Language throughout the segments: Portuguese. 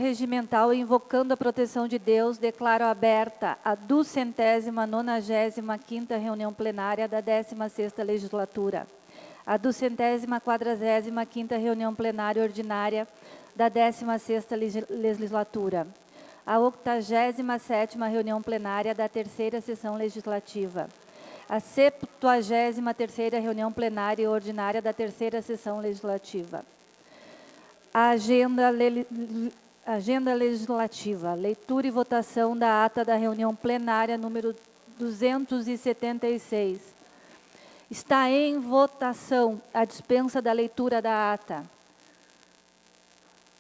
regimental, invocando a proteção de Deus, declaro aberta a 295ª reunião plenária da 16ª Legislatura, a 245ª reunião plenária ordinária da 16ª Legislatura, a 87ª reunião plenária da 3ª Sessão Legislativa, a 73ª reunião plenária ordinária da 3ª Sessão Legislativa. A agenda legislativa, leitura e votação da ata da reunião plenária número 276. Está em votação a dispensa da leitura da ata.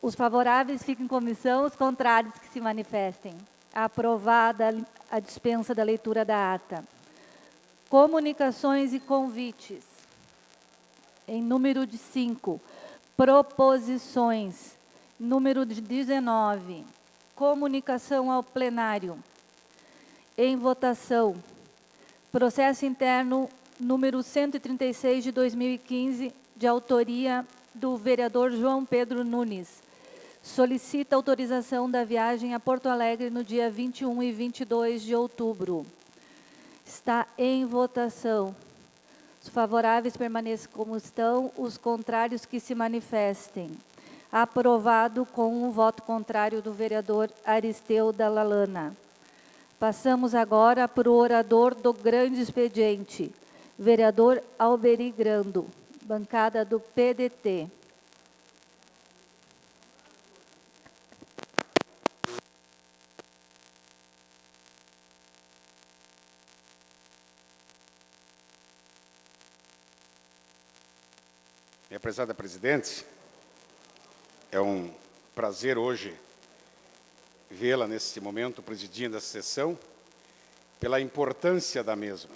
Os favoráveis fiquem em comissão, os contrários que se manifestem. Aprovada a dispensa da leitura da ata. Comunicações e convites. Em número de 5. Proposições, número de 19, comunicação ao plenário. Em votação, processo interno número 136 de 2015, de autoria do vereador João Pedro Nunes. Solicita autorização da viagem a Porto Alegre no dia 21 e 22 de outubro. Está em votação. Os favoráveis permaneçam como estão, os contrários que se manifestem. Aprovado com um voto contrário do vereador Aristeu Dallalana. Passamos agora para o orador do grande expediente, vereador Alberi Grando, bancada do PDT. Minha prezada presidente, é um prazer hoje vê-la nesse momento presidindo essa sessão, pela importância da mesma.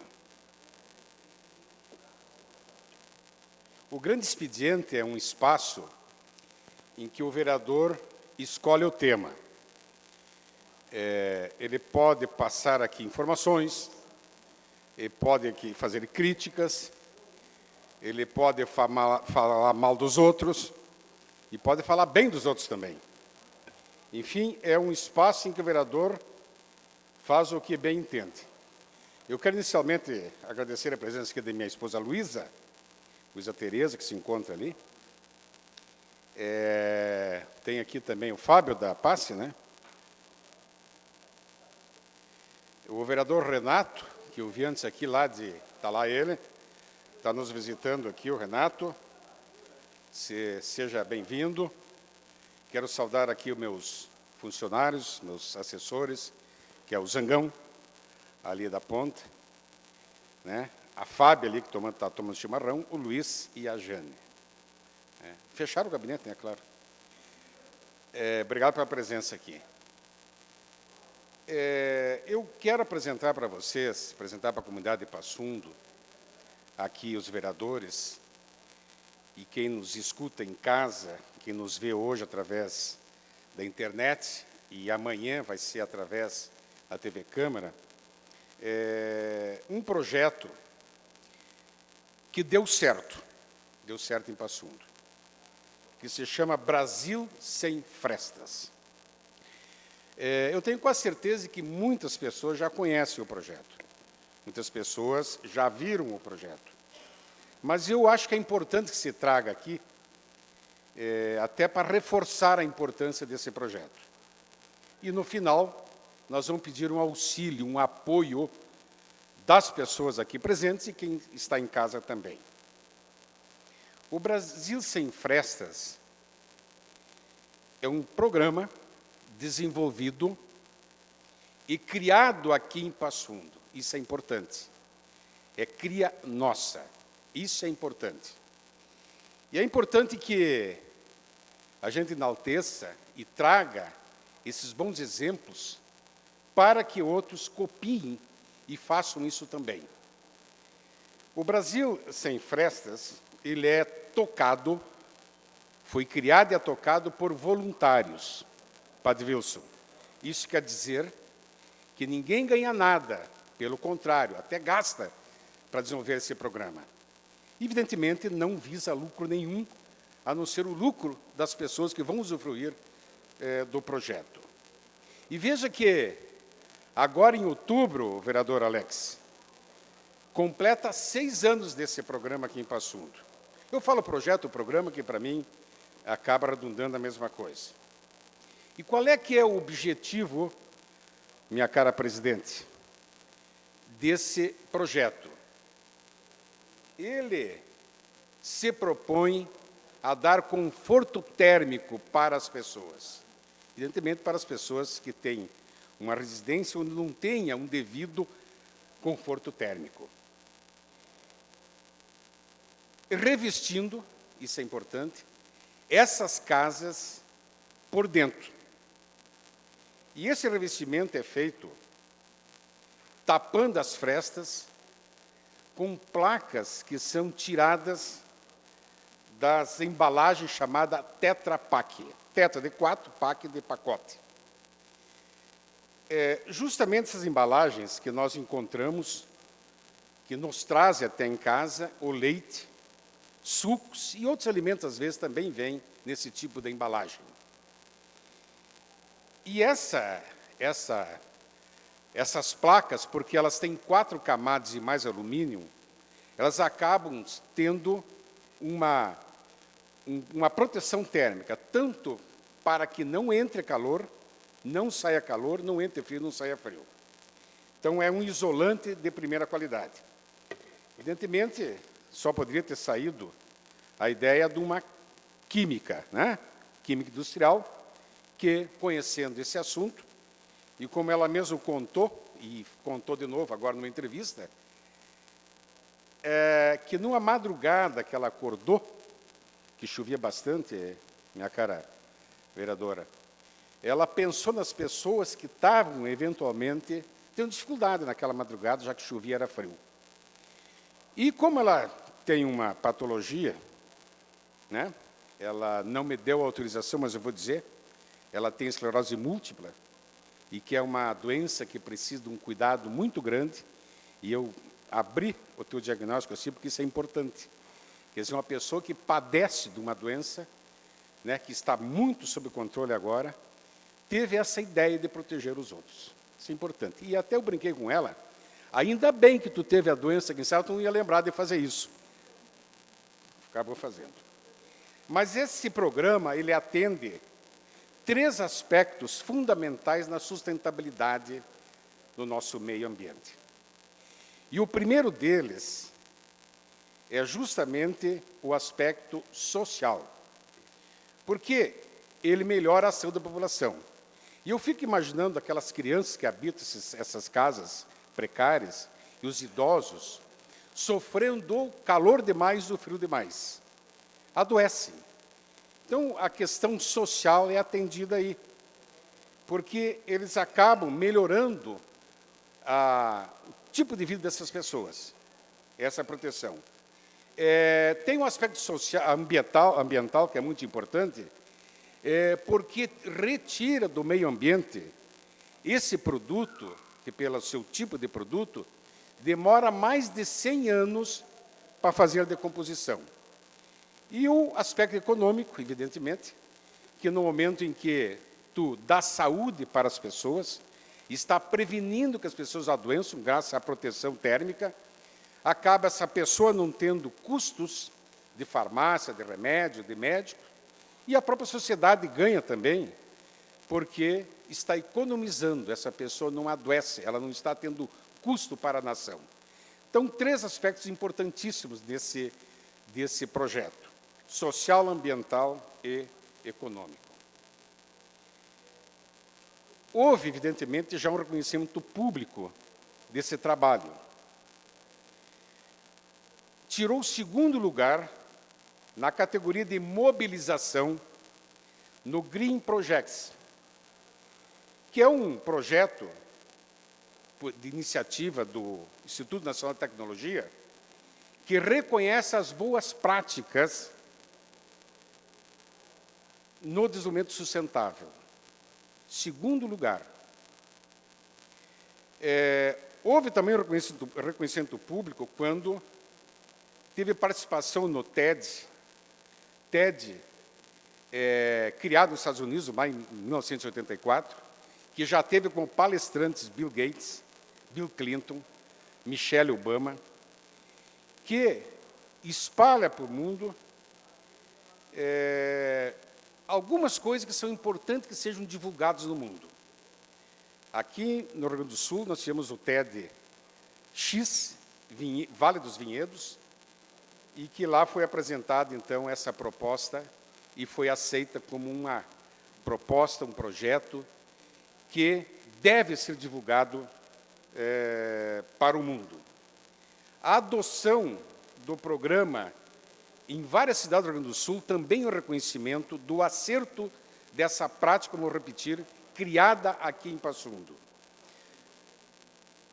O grande expediente é um espaço em que o vereador escolhe o tema. Ele pode passar aqui informações, ele pode aqui fazer críticas, ele pode falar mal dos outros e pode falar bem dos outros também. Enfim, é um espaço em que o vereador faz o que bem entende. Eu quero inicialmente agradecer a presença aqui da minha esposa Luísa Tereza, que se encontra ali. Tem aqui também o Fábio da Passe, né? O vereador Renato, que eu vi antes aqui lá está lá ele. Está nos visitando aqui o Renato, seja bem-vindo. Quero saudar aqui os meus funcionários, meus assessores, que é o Zangão, ali da ponta, né? A Fábia ali, que está tomando chimarrão, o Luiz e a Jane. Fecharam o gabinete, né, claro. Obrigado pela presença aqui. Eu quero apresentar para vocês, apresentar para a comunidade de Passo Fundo, aqui os vereadores e quem nos escuta em casa, quem nos vê hoje através da internet e amanhã vai ser através da TV Câmara, um projeto que deu certo em Passo Fundo, que se chama Brasil Sem Frestas. Eu tenho quase certeza que muitas pessoas já conhecem o projeto. Muitas pessoas já viram o projeto. Mas eu acho que é importante que se traga aqui, até para reforçar a importância desse projeto. E, no final, nós vamos pedir um auxílio, um apoio das pessoas aqui presentes e quem está em casa também. O Brasil Sem Frestas é um programa desenvolvido e criado aqui em Passo Fundo. Isso é importante. É cria nossa. Isso é importante. E é importante que a gente enalteça e traga esses bons exemplos para que outros copiem e façam isso também. O Brasil Sem Frestas, ele é tocado, foi criado e é tocado por voluntários, Padre Wilson. Isso quer dizer que ninguém ganha nada, pelo contrário, até gasta para desenvolver esse programa. Evidentemente, não visa lucro nenhum, a não ser o lucro das pessoas que vão usufruir do projeto. E veja que, agora em outubro, vereador Alex, completa 6 anos desse programa aqui em Passo Fundo. Eu falo projeto, programa, que para mim acaba redundando a mesma coisa. E qual é que é o objetivo, minha cara presidente, desse projeto? Ele se propõe a dar conforto térmico para as pessoas. Evidentemente, para as pessoas que têm uma residência onde não tenha um devido conforto térmico. Revestindo, isso é importante, essas casas por dentro. E esse revestimento é feito tapando as frestas com placas que são tiradas das embalagens chamada Tetra Pak. Tetra de 4, Pak de pacote. Justamente essas embalagens que nós encontramos, que nos trazem até em casa o leite, sucos e outros alimentos, às vezes, também vêm nesse tipo de embalagem. E essas placas, porque elas têm 4 camadas e mais alumínio, elas acabam tendo uma proteção térmica, tanto para que não entre calor, não saia calor, não entre frio, não saia frio. Então, é um isolante de primeira qualidade. Evidentemente, só poderia ter saído a ideia de uma química, né? Química industrial, que, conhecendo esse assunto, e como ela mesma contou, e contou de novo agora numa entrevista, que numa madrugada que ela acordou, que chovia bastante, minha cara vereadora, ela pensou nas pessoas que estavam, eventualmente, tendo dificuldade naquela madrugada, já que chovia e era frio. E como ela tem uma patologia, né? Ela não me deu autorização, mas eu vou dizer, ela tem esclerose múltipla, e que é uma doença que precisa de um cuidado muito grande, e eu abri o teu diagnóstico assim, porque isso é importante. Quer dizer, uma pessoa que padece de uma doença, né, que está muito sob controle agora, teve essa ideia de proteger os outros. Isso é importante. E até eu brinquei com ela, ainda bem que tu teve a doença, quem sabe tu não ia lembrar de fazer isso. Acabou fazendo. Mas esse programa, ele atende 3 aspectos fundamentais na sustentabilidade do nosso meio ambiente. E o primeiro deles é justamente o aspecto social, porque ele melhora a saúde da população. E eu fico imaginando aquelas crianças que habitam essas casas precárias e os idosos sofrendo calor demais ou frio demais. Adoecem. Então, a questão social é atendida aí, porque eles acabam melhorando o tipo de vida dessas pessoas, essa proteção. Tem um aspecto social, ambiental que é muito importante, porque retira do meio ambiente esse produto, que pelo seu tipo de produto, demora mais de 100 anos para fazer a decomposição. E o aspecto econômico, evidentemente, que no momento em que tu dá saúde para as pessoas, está prevenindo que as pessoas adoeçam, graças à proteção térmica, acaba essa pessoa não tendo custos de farmácia, de remédio, de médico, e a própria sociedade ganha também, porque está economizando, essa pessoa não adoece, ela não está tendo custo para a nação. Então, 3 aspectos importantíssimos desse projeto: social, ambiental e econômico. Houve, evidentemente, já um reconhecimento público desse trabalho. Tirou o 2º lugar na categoria de mobilização no Green Projects, que é um projeto de iniciativa do Instituto Nacional de Tecnologia, que reconhece as boas práticas no desenvolvimento sustentável. 2º lugar. Houve também reconhecimento público quando teve participação no TED. TED criado nos Estados Unidos, lá em 1984, que já teve como palestrantes Bill Gates, Bill Clinton, Michelle Obama, que espalha para o mundo algumas coisas que são importantes que sejam divulgadas no mundo. Aqui no Rio Grande do Sul, nós tivemos o TEDx, Vale dos Vinhedos, e que lá foi apresentada, então, essa proposta e foi aceita como uma proposta, um projeto que deve ser divulgado para o mundo. A adoção do programa em várias cidades do Rio Grande do Sul também é o reconhecimento do acerto dessa prática, vou repetir, criada aqui em Passo Fundo.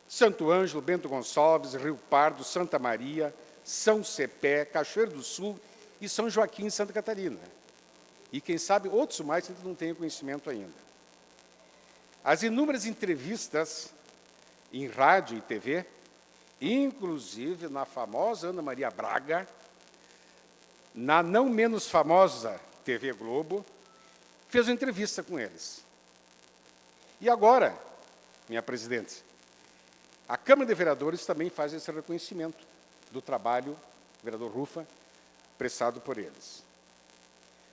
Santo Ângelo, Bento Gonçalves, Rio Pardo, Santa Maria, São Cepé, Cachoeiro do Sul e São Joaquim, Santa Catarina. E, quem sabe, outros mais que não têm conhecimento ainda. As inúmeras entrevistas em rádio e TV, inclusive na famosa Ana Maria Braga, na não menos famosa TV Globo, fez uma entrevista com eles. E agora, minha presidente, a Câmara de Vereadores também faz esse reconhecimento do trabalho, vereador Rufa, prestado por eles.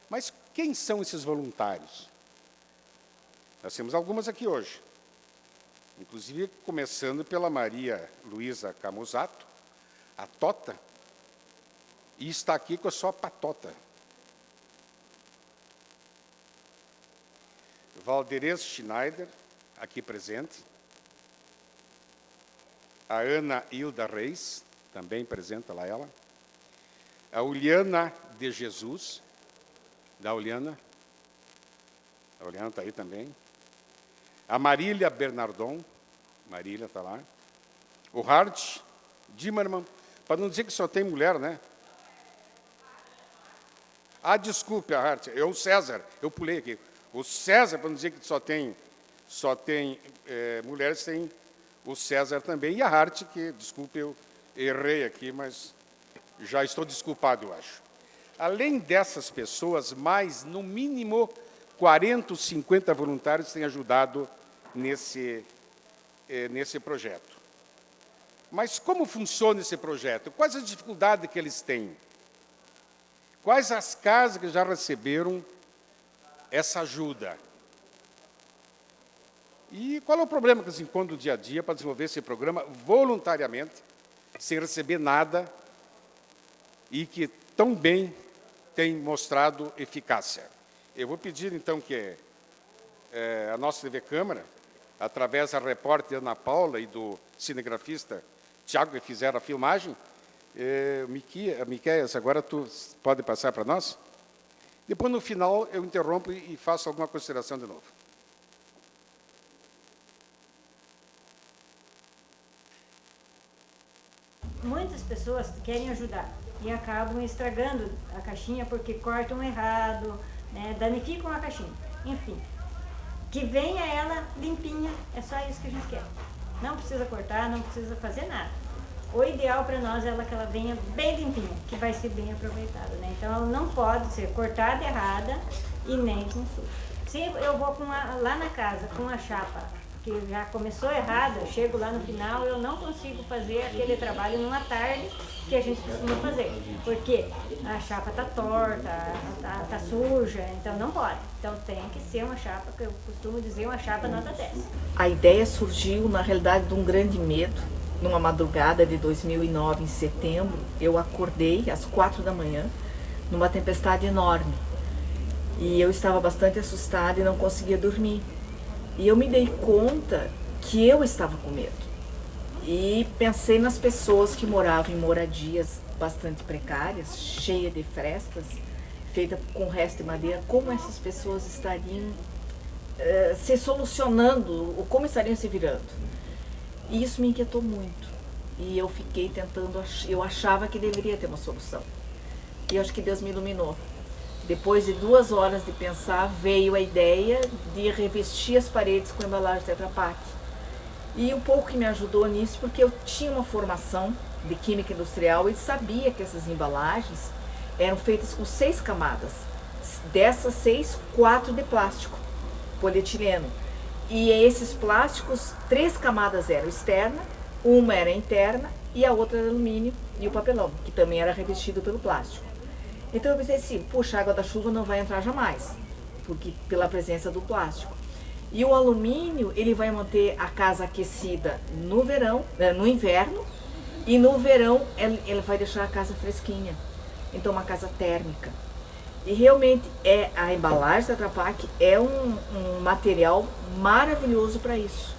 Mas quem são esses voluntários? Nós temos algumas aqui hoje, inclusive começando pela Maria Luísa Camusato, a Tota, e está aqui com a sua patota. Valderez Schneider, aqui presente. A Ana Hilda Reis, também presente lá ela. A Uliana de Jesus, da Uliana. A Uliana está aí também. A Marília Bernardon, Marília está lá. O Hart Dimmermann, para não dizer que só tem mulher, né? Ah, desculpe, a Hart, é o César, eu pulei aqui. O César, para não dizer que só tem mulheres, tem o César também. E a Hart, que, desculpe, eu errei aqui, mas já estou desculpado, eu acho. Além dessas pessoas, mais, no mínimo, 40 ou 50 voluntários têm ajudado nesse projeto. Mas como funciona esse projeto? Quais as dificuldades que eles têm? Quais as casas que já receberam essa ajuda? E qual é o problema que eles encontram no dia a dia para desenvolver esse programa voluntariamente, sem receber nada, e que tão bem tem mostrado eficácia? Eu vou pedir, então, que a nossa TV Câmara, através da repórter Ana Paula e do cinegrafista Tiago, que fizeram a filmagem, Miqueias, agora tu pode passar para nós? Depois, no final, eu interrompo e faço alguma consideração de novo. Muitas pessoas querem ajudar e acabam estragando a caixinha porque cortam errado, né, danificam a caixinha. Enfim, que venha ela limpinha, é só isso que a gente quer. Não precisa cortar, não precisa fazer nada. O ideal para nós é que ela venha bem limpinha, que vai ser bem aproveitada, né? Então ela não pode ser cortada errada e nem com sujo. Se eu vou lá na casa com a chapa que já começou errada, eu chego lá no final, eu não consigo fazer aquele trabalho numa tarde que a gente costuma fazer, porque a chapa está torta, tá suja, então não pode. Então tem que ser uma chapa, que eu costumo dizer, uma chapa nota 10. A ideia surgiu, na realidade, de um grande medo. Numa madrugada de 2009, em setembro, eu acordei às 4 da manhã, numa tempestade enorme. E eu estava bastante assustada e não conseguia dormir. E eu me dei conta que eu estava com medo. E pensei nas pessoas que moravam em moradias bastante precárias, cheias de frestas, feitas com resto de madeira, como essas pessoas estariam se solucionando, ou como estariam se virando. E isso me inquietou muito. E eu fiquei tentando, eu achava que deveria ter uma solução. E eu acho que Deus me iluminou. Depois de 2 horas de pensar, veio a ideia de revestir as paredes com embalagem Tetra Pak. E um pouco que me ajudou nisso, porque eu tinha uma formação de química industrial e sabia que essas embalagens eram feitas com 6 camadas. Dessas 6, 4 de plástico, polietileno. E esses plásticos, 3 camadas eram externa, uma era interna e a outra era alumínio e o papelão, que também era revestido pelo plástico. Então eu pensei assim, puxa, a água da chuva não vai entrar jamais, porque pela presença do plástico. E o alumínio, ele vai manter a casa aquecida no verão, no inverno, e no verão ele vai deixar a casa fresquinha. Então uma casa térmica. E realmente a embalagem da Tetra Pak é um material maravilhoso para isso.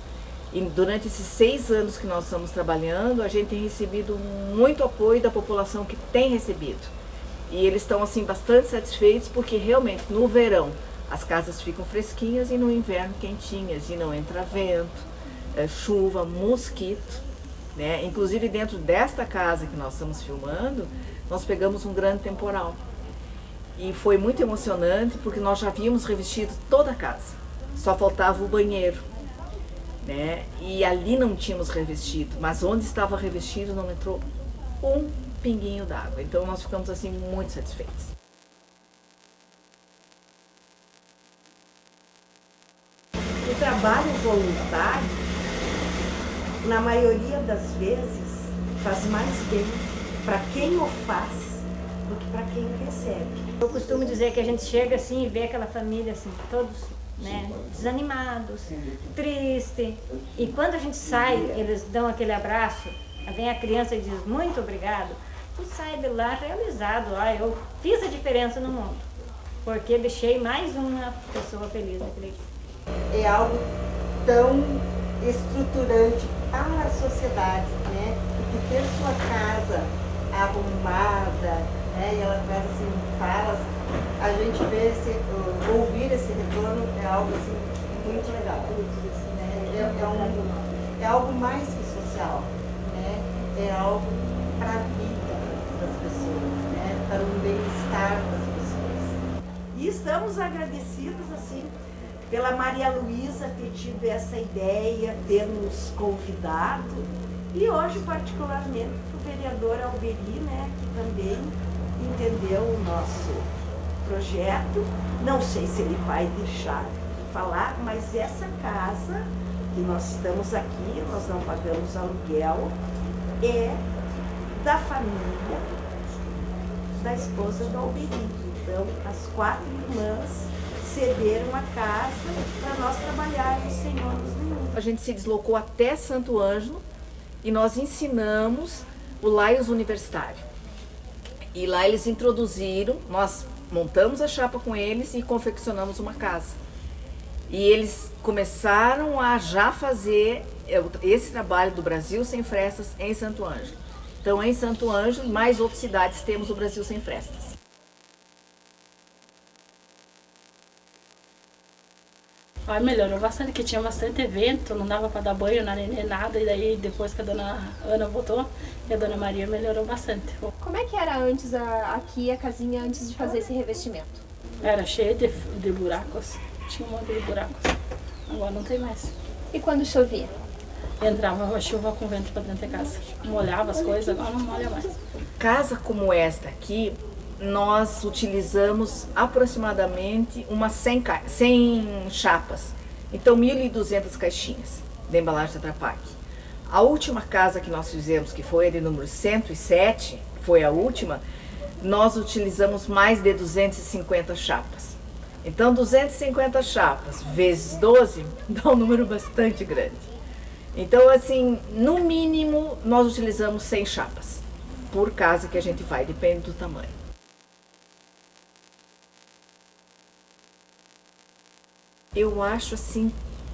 E durante esses 6 anos que nós estamos trabalhando, a gente tem recebido muito apoio da população que tem recebido. E eles estão assim bastante satisfeitos porque realmente no verão as casas ficam fresquinhas e no inverno quentinhas e não entra vento, chuva, mosquito, né? Inclusive dentro desta casa que nós estamos filmando, nós pegamos um grande temporal. E foi muito emocionante porque nós já havíamos revestido toda a casa, só faltava o banheiro, né? E ali não tínhamos revestido, mas onde estava revestido não entrou um pinguinho d'água. Então nós ficamos assim muito satisfeitos. O trabalho voluntário, na maioria das vezes, faz mais bem para quem o faz do que para quem o recebe. Eu costumo dizer que a gente chega assim e vê aquela família assim, todos, né, desanimados, tristes. E quando a gente sai, eles dão aquele abraço, vem a criança e diz muito obrigado, tu sai de lá realizado, eu fiz a diferença no mundo, porque deixei mais uma pessoa feliz naquele dia. É algo tão estruturante para a sociedade, né? Porque ter sua casa arrumada, né? E ela traz assim falas, a gente vê ouvir esse retorno é algo assim muito legal, né? É algo mais que social, né? É algo para a vida das pessoas, né? Para o bem-estar das pessoas. E estamos agradecidos assim pela Maria Luísa ter tido essa ideia, ter nos convidado, e hoje particularmente o vereador Alberi, né, que também entendeu o nosso projeto. Não sei se ele vai deixar falar, mas essa casa que nós estamos aqui, nós não pagamos aluguel, é da família da esposa do Alberi. Então, as 4 irmãs cederam a casa para nós trabalharmos sem ônibus nenhum. A gente se deslocou até Santo Ângelo e nós ensinamos o Laios Universitário. E lá eles introduziram, nós montamos a chapa com eles e confeccionamos uma casa. E eles começaram a já fazer esse trabalho do Brasil Sem Frestas em Santo Ângelo. Então, em Santo Ângelo e mais outras cidades temos o Brasil Sem Frestas. Melhorou bastante, que tinha bastante evento, não dava para dar banho na nenê, nada, e daí depois que a dona Ana voltou, e a dona Maria melhorou bastante. Como é que era antes aqui a casinha, antes de fazer esse revestimento? Era cheia de buracos, tinha um monte de buracos, agora não tem mais. E quando chovia? Entrava a chuva com vento para dentro de casa, molhava as coisas, agora não molha mais. Casa como esta aqui, nós utilizamos aproximadamente umas 100 chapas. Então, 1.200 caixinhas de embalagem Tetra Pak. A última casa que nós fizemos, que foi a de número 107, foi a última, nós utilizamos mais de 250 chapas. Então, 250 chapas vezes 12 dá um número bastante grande. Então, assim, no mínimo, nós utilizamos 100 chapas por casa que a gente vai, depende do tamanho. Eu acho assim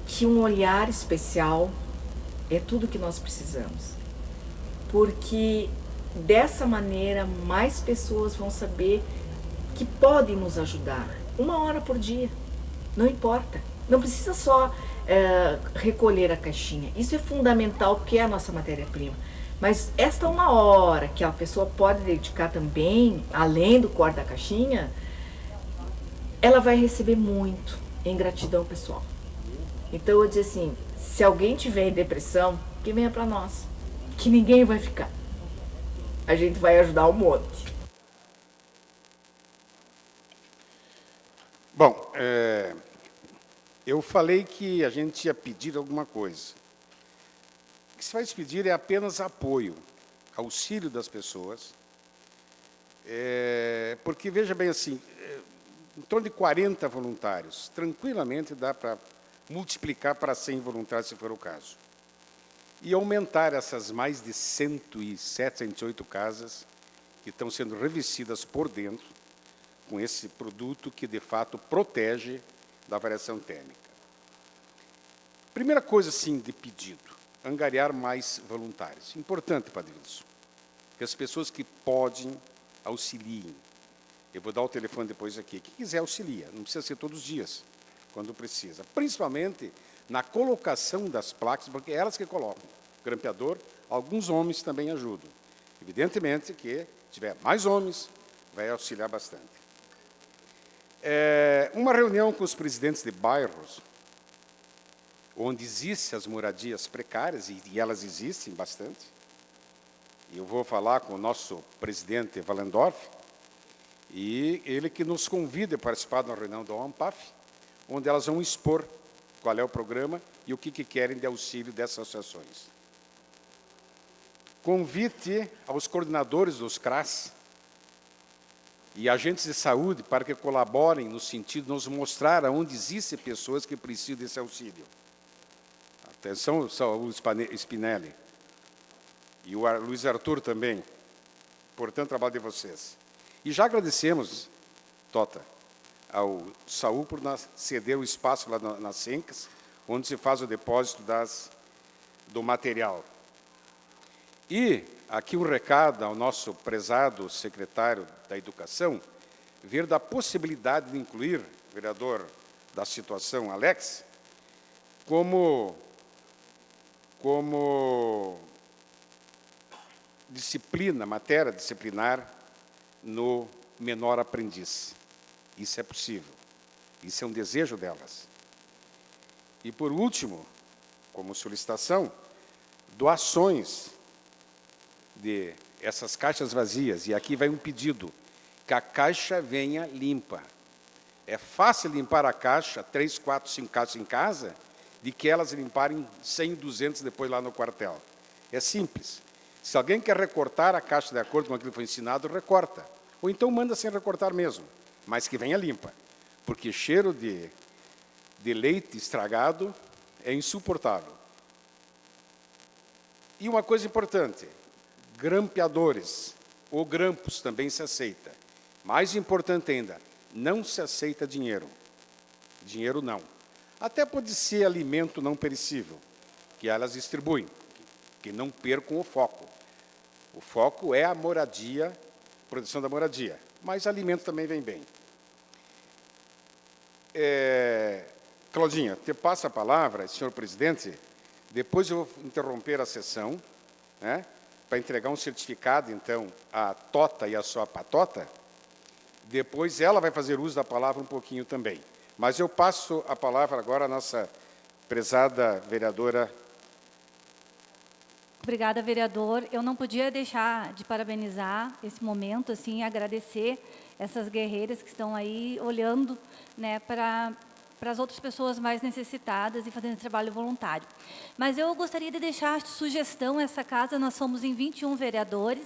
que um olhar especial é tudo que nós precisamos, porque dessa maneira mais pessoas vão saber que podem nos ajudar, 1 hora por dia, não importa, não precisa só recolher a caixinha, isso é fundamental porque é a nossa matéria-prima, mas esta 1 hora que a pessoa pode dedicar também, além do corte da caixinha, ela vai receber muito em gratidão pessoal. Então eu disse assim, se alguém tiver em depressão, que venha para nós, que ninguém vai ficar. A gente vai ajudar um monte. Bom, eu falei que a gente ia pedir alguma coisa. O que se vai pedir é apenas apoio, auxílio das pessoas, porque, veja bem assim, em torno de 40 voluntários, tranquilamente dá para multiplicar para 100 voluntários, se for o caso. E aumentar essas mais de 107, 108 casas que estão sendo revestidas por dentro com esse produto que, de fato, protege da variação térmica. Primeira coisa, sim, de pedido, angariar mais voluntários. Importante, Padre Wilson, que as pessoas que podem auxiliem. Eu vou dar o telefone depois aqui. Quem quiser auxilia, não precisa ser todos os dias, quando precisa. Principalmente na colocação das placas, porque é elas que colocam. O grampeador, alguns homens também ajudam. Evidentemente que, se tiver mais homens, vai auxiliar bastante. Uma reunião com os presidentes de bairros, onde existem as moradias precárias, e elas existem bastante. Eu vou falar com o nosso presidente Wallendorf, e ele que nos convida a participar de uma reunião da OAMPAF, onde elas vão expor qual é o programa e o que querem de auxílio dessas associações. Convite aos coordenadores dos CRAS e agentes de saúde para que colaborem no sentido de nos mostrar onde existem pessoas que precisam desse auxílio. Atenção, o Spinelli e o Luiz Arthur também. Importante o trabalho de vocês. E já agradecemos, Tota, ao Saúl por ceder o espaço lá nas Sencas, onde se faz o depósito do material. E aqui um recado ao nosso prezado secretário da Educação, ver da possibilidade de incluir, vereador da situação, Alex, como disciplina, matéria disciplinar no menor aprendiz. Isso é possível. Isso é um desejo delas. E, por último, como solicitação, doações de essas caixas vazias. E aqui vai um pedido, que a caixa venha limpa. É fácil limpar a caixa, 3, 4, 5 caixas em casa, de que elas limparem 100, 200 depois lá no quartel. É simples. Se alguém quer recortar a caixa de acordo com aquilo que foi ensinado, recorta. Ou então manda sem recortar mesmo, mas que venha limpa. Porque cheiro de leite estragado é insuportável. E uma coisa importante, grampeadores ou grampos também se aceita. Mais importante ainda, não se aceita dinheiro. Dinheiro não. Até pode ser alimento não perecível, que elas distribuem, que não percam o foco. O foco é a moradia, proteção da moradia, mas alimento também vem bem. Claudinha, te passo a palavra, senhor presidente, depois eu vou interromper a sessão, né, para entregar um certificado, então, à Tota e à sua patota. Depois ela vai fazer uso da palavra um pouquinho também. Mas eu passo a palavra agora à nossa prezada vereadora. Obrigada, vereador. Eu não podia deixar de parabenizar esse momento, assim, agradecer essas guerreiras que estão aí olhando, né, para as outras pessoas mais necessitadas e fazendo esse trabalho voluntário. Mas eu gostaria de deixar a sugestão, essa casa, nós somos em 21 vereadores,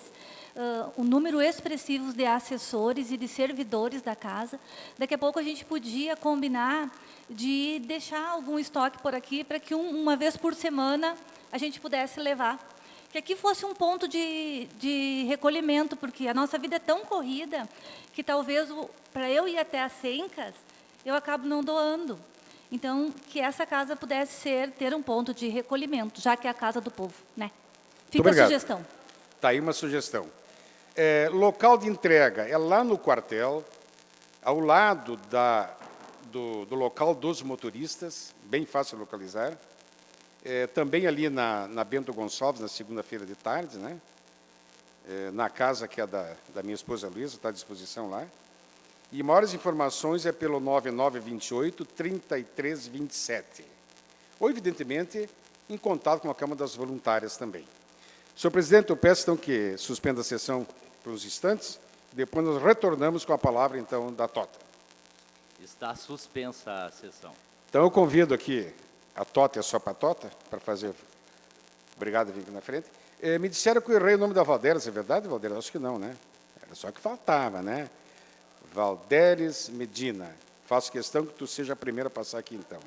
um número expressivo de assessores e de servidores da casa. Daqui a pouco a gente podia combinar de deixar algum estoque por aqui para que uma vez por semana a gente pudesse levar. Que aqui fosse um ponto de recolhimento, porque a nossa vida é tão corrida que talvez para eu ir até as Sencas, eu acabo não doando. Então, que essa casa pudesse ter um ponto de recolhimento, já que é a casa do povo, né? Fica a sugestão. Está aí uma sugestão. Local de entrega é lá no quartel, ao lado do local dos motoristas, bem fácil de localizar. Também ali na Bento Gonçalves, na segunda-feira de tarde, né? Na casa que é da minha esposa Luísa, está à disposição lá. E maiores informações é pelo 9928-3327. Ou, evidentemente, em contato com a Câmara das Voluntárias também. Senhor presidente, eu peço, então, que suspenda a sessão por uns instantes. Depois nós retornamos com a palavra, então, da Tota. Está suspensa a sessão. Então, eu convido aqui a Tota e a sua patota para fazer... Obrigado, vim aqui na frente. Me disseram que eu errei o nome da Valderes, é verdade, Valderes? Acho que não, né? Era só que faltava, né? Valderes Medina. Faço questão que tu seja a primeira a passar aqui, então.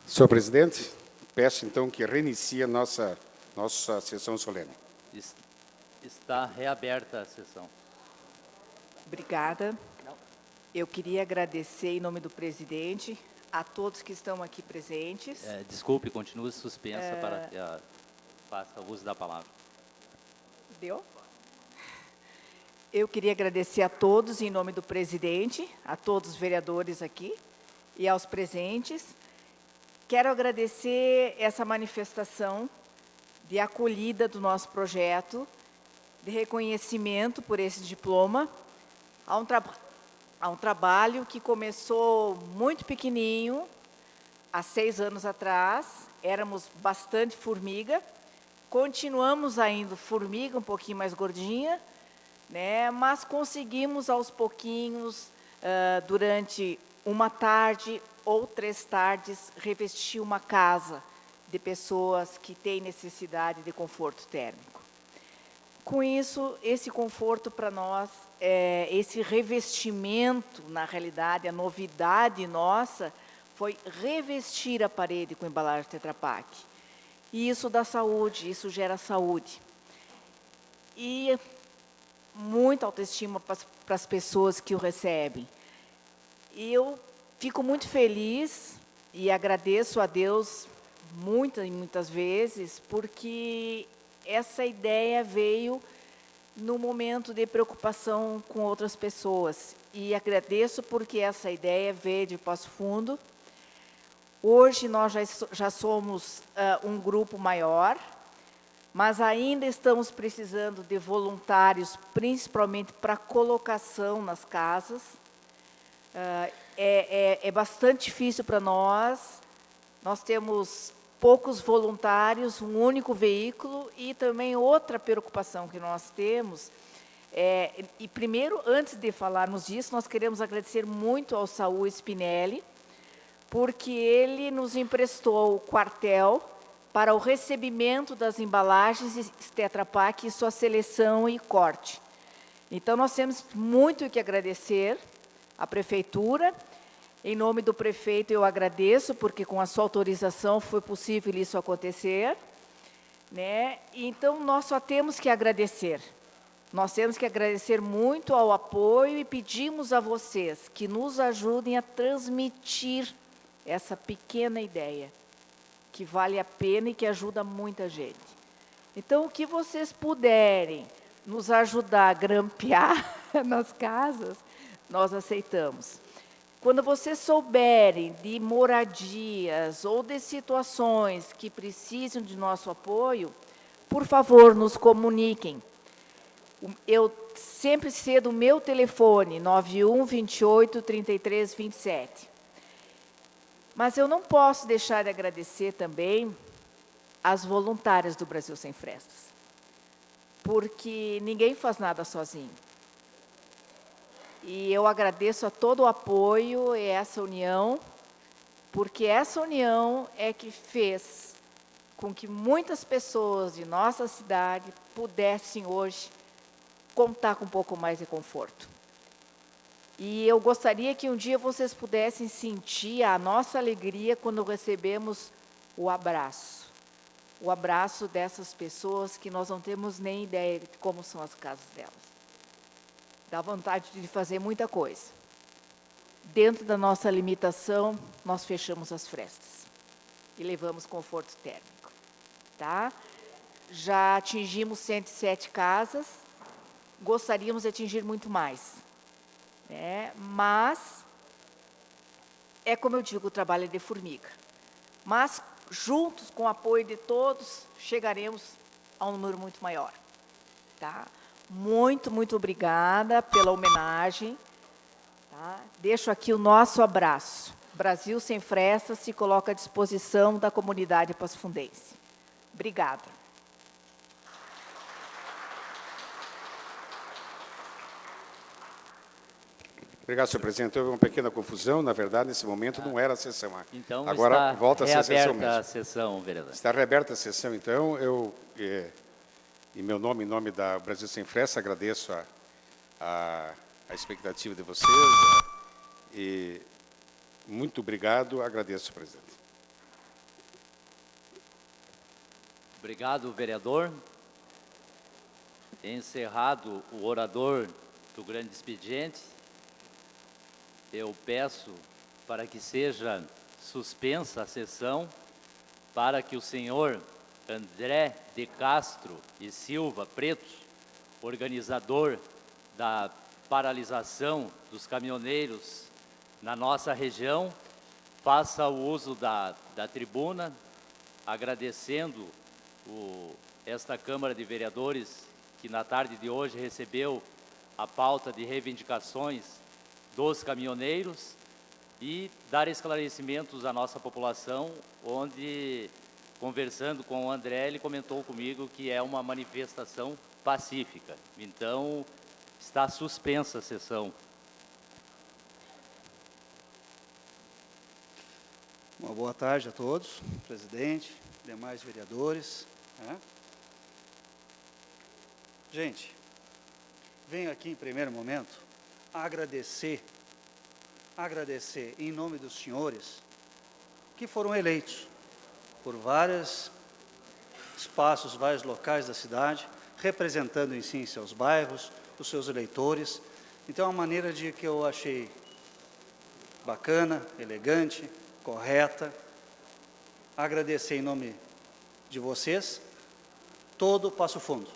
Senhor presidente, peço então que reinicie a nossa sessão solene. Está reaberta a sessão. Obrigada. Eu queria agradecer, em nome do presidente, a todos que estão aqui presentes. Desculpe, continue suspensa para que faça uso da palavra. Deu? Eu queria agradecer a todos, em nome do presidente, a todos os vereadores aqui e aos presentes. Quero agradecer essa manifestação de acolhida do nosso projeto, de reconhecimento por esse diploma, a um trabalho que começou muito pequenininho, há 6 anos atrás, éramos bastante formiga, continuamos ainda formiga, um pouquinho mais gordinha, né, mas conseguimos aos pouquinhos, durante uma tarde ou 3 tardes, revestir uma casa de pessoas que têm necessidade de conforto térmico. Com isso, esse conforto para nós, esse revestimento, na realidade, a novidade nossa, foi revestir a parede com embalagem Tetra Pak. E isso dá saúde, isso gera saúde. E muita autoestima para as pessoas que o recebem. E eu fico muito feliz e agradeço a Deus muitas vezes, porque essa ideia veio no momento de preocupação com outras pessoas. E agradeço porque essa ideia veio de Passo Fundo. Hoje nós já somos um grupo maior, mas ainda estamos precisando de voluntários, principalmente para colocação nas casas. É bastante difícil para nós. Nós temos poucos voluntários, um único veículo, e também outra preocupação que nós temos. E primeiro, antes de falarmos disso, nós queremos agradecer muito ao Saúl Spinelli, porque ele nos emprestou o quartel para o recebimento das embalagens Tetra Pak e sua seleção e corte. Então, nós temos muito o que agradecer à Prefeitura. Em nome do prefeito, eu agradeço, porque com a sua autorização foi possível isso acontecer, né? Então, nós só temos que agradecer. Nós temos que agradecer muito ao apoio e pedimos a vocês que nos ajudem a transmitir essa pequena ideia, que vale a pena e que ajuda muita gente. Então, o que vocês puderem nos ajudar a grampear nas casas, nós aceitamos. Quando vocês souberem de moradias ou de situações que precisam de nosso apoio, por favor, nos comuniquem. Eu sempre cedo o meu telefone, 91 28 33 27. Mas eu não posso deixar de agradecer também as voluntárias do Brasil Sem Frestas, porque ninguém faz nada sozinho. E eu agradeço a todo o apoio e essa união, porque essa união é que fez com que muitas pessoas de nossa cidade pudessem hoje contar com um pouco mais de conforto. E eu gostaria que um dia vocês pudessem sentir a nossa alegria quando recebemos o abraço dessas pessoas que nós não temos nem ideia de como são as casas delas. Dá vontade de fazer muita coisa. Dentro da nossa limitação, nós fechamos as frestas e levamos conforto térmico. Tá? Já atingimos 107 casas, gostaríamos de atingir muito mais. Né? Mas, é como eu digo, o trabalho é de formiga. Mas, juntos, com o apoio de todos, chegaremos a um número muito maior. Tá? Muito, muito obrigada pela homenagem. Tá? Deixo aqui o nosso abraço. Brasil Sem Frestas se coloca à disposição da comunidade passafundense. Obrigada. Obrigado, senhor presidente. Houve uma pequena confusão. Na verdade, nesse momento, não era a sessão. Então, agora está volta a ser a sessão reaberta mesmo. a sessão, vereador. Está reaberta a sessão, então. Eu, em meu nome, em nome da Brasil Sem Frestas, agradeço a expectativa de vocês. E muito obrigado. Agradeço, presidente. Obrigado, vereador. Encerrado o orador do grande expediente, eu peço para que seja suspensa a sessão, para que o senhor André de Castro e Silva Preto, organizador da paralisação dos caminhoneiros na nossa região, faça o uso da tribuna, agradecendo esta Câmara de Vereadores, que na tarde de hoje recebeu a pauta de reivindicações dos caminhoneiros, e dar esclarecimentos à nossa população, onde, conversando com o André, ele comentou comigo que é uma manifestação pacífica. Então, está suspensa a sessão. Uma boa tarde a todos, presidente, demais vereadores. Gente, venho aqui em primeiro momento agradecer em nome dos senhores que foram eleitos por vários espaços, vários locais da cidade, representando em si seus bairros, os seus eleitores. Então, é uma maneira de que eu achei bacana, elegante, correta. Agradecer em nome de vocês, todo o Passo Fundo.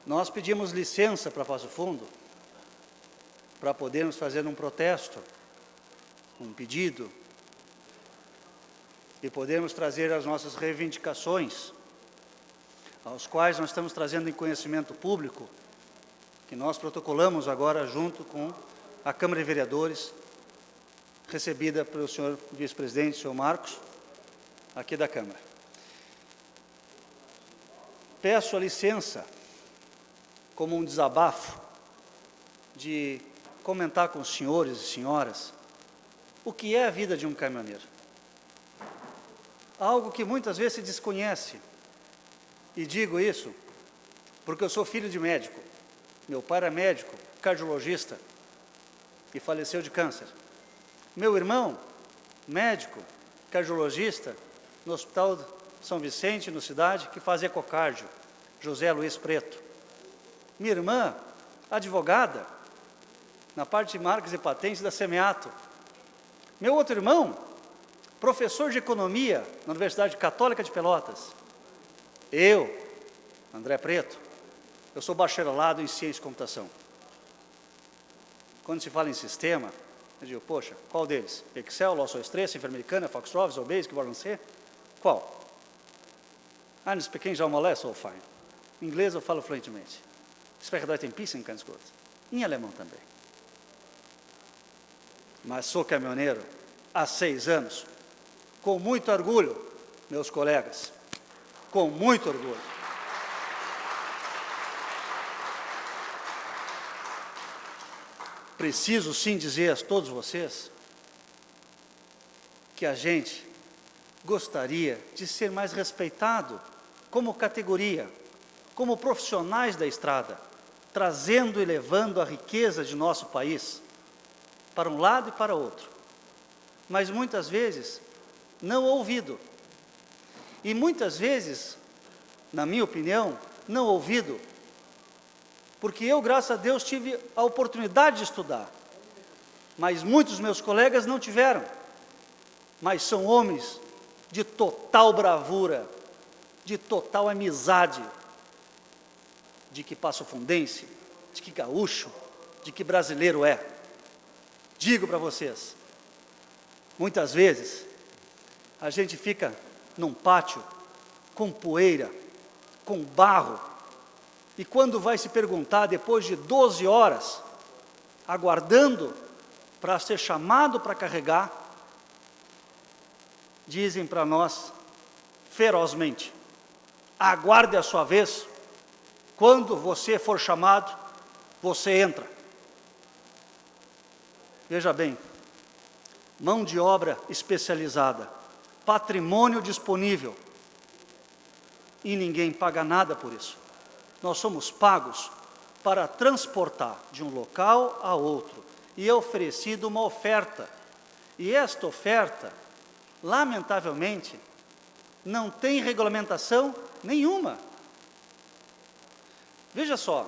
Nós pedimos licença para Passo Fundo para podermos fazer um protesto, um pedido, e podermos trazer as nossas reivindicações, aos quais nós estamos trazendo em conhecimento público, que nós protocolamos agora junto com a Câmara de Vereadores, recebida pelo senhor vice-presidente, senhor Marcos, aqui da Câmara. Peço a licença, como um desabafo, de comentar com os senhores e senhoras o que é a vida de um caminhoneiro. Algo que muitas vezes se desconhece. E digo isso porque eu sou filho de médico. Meu pai era médico, cardiologista, e faleceu de câncer. Meu irmão, médico, cardiologista, no Hospital São Vicente, no Cidade, que faz ecocardio, José Luiz Preto. Minha irmã, advogada, na parte de marcas e patentes da Semeato. Meu outro irmão, professor de economia na Universidade Católica de Pelotas. Eu, André Preto, eu sou bacharelado em ciência e computação. quando se fala em sistema, eu digo, poxa, qual deles? Excel, Loss Express, Inferamericana, Foxtrot, Visual Basic, Warren C? Qual? Eines pequenos já molesta ou fine. Em inglês eu falo fluentemente. Spreche Deutsch ein bisschen ganz gut. Em alemão também. Mas sou caminhoneiro há 6 anos, com muito orgulho, meus colegas, com muito orgulho. Preciso sim dizer a todos vocês que a gente gostaria de ser mais respeitado como categoria, como profissionais da estrada, trazendo e levando a riqueza de nosso país para um lado e para outro. Mas muitas vezes não ouvido. E muitas vezes, na minha opinião, não ouvido, porque eu, graças a Deus, tive a oportunidade de estudar, mas muitos meus colegas não tiveram, mas são homens de total bravura, de total amizade, de que passofundense, de que gaúcho, de que brasileiro é. Digo para vocês, muitas vezes, a gente fica num pátio com poeira, com barro, e quando vai se perguntar, depois de 12 horas, aguardando para ser chamado para carregar, dizem para nós, ferozmente, aguarde a sua vez, quando você for chamado, você entra. Veja bem, mão de obra especializada, patrimônio disponível, e ninguém paga nada por isso. Nós somos pagos para transportar de um local a outro, e é oferecida uma oferta. E esta oferta, lamentavelmente, não tem regulamentação nenhuma. Veja só,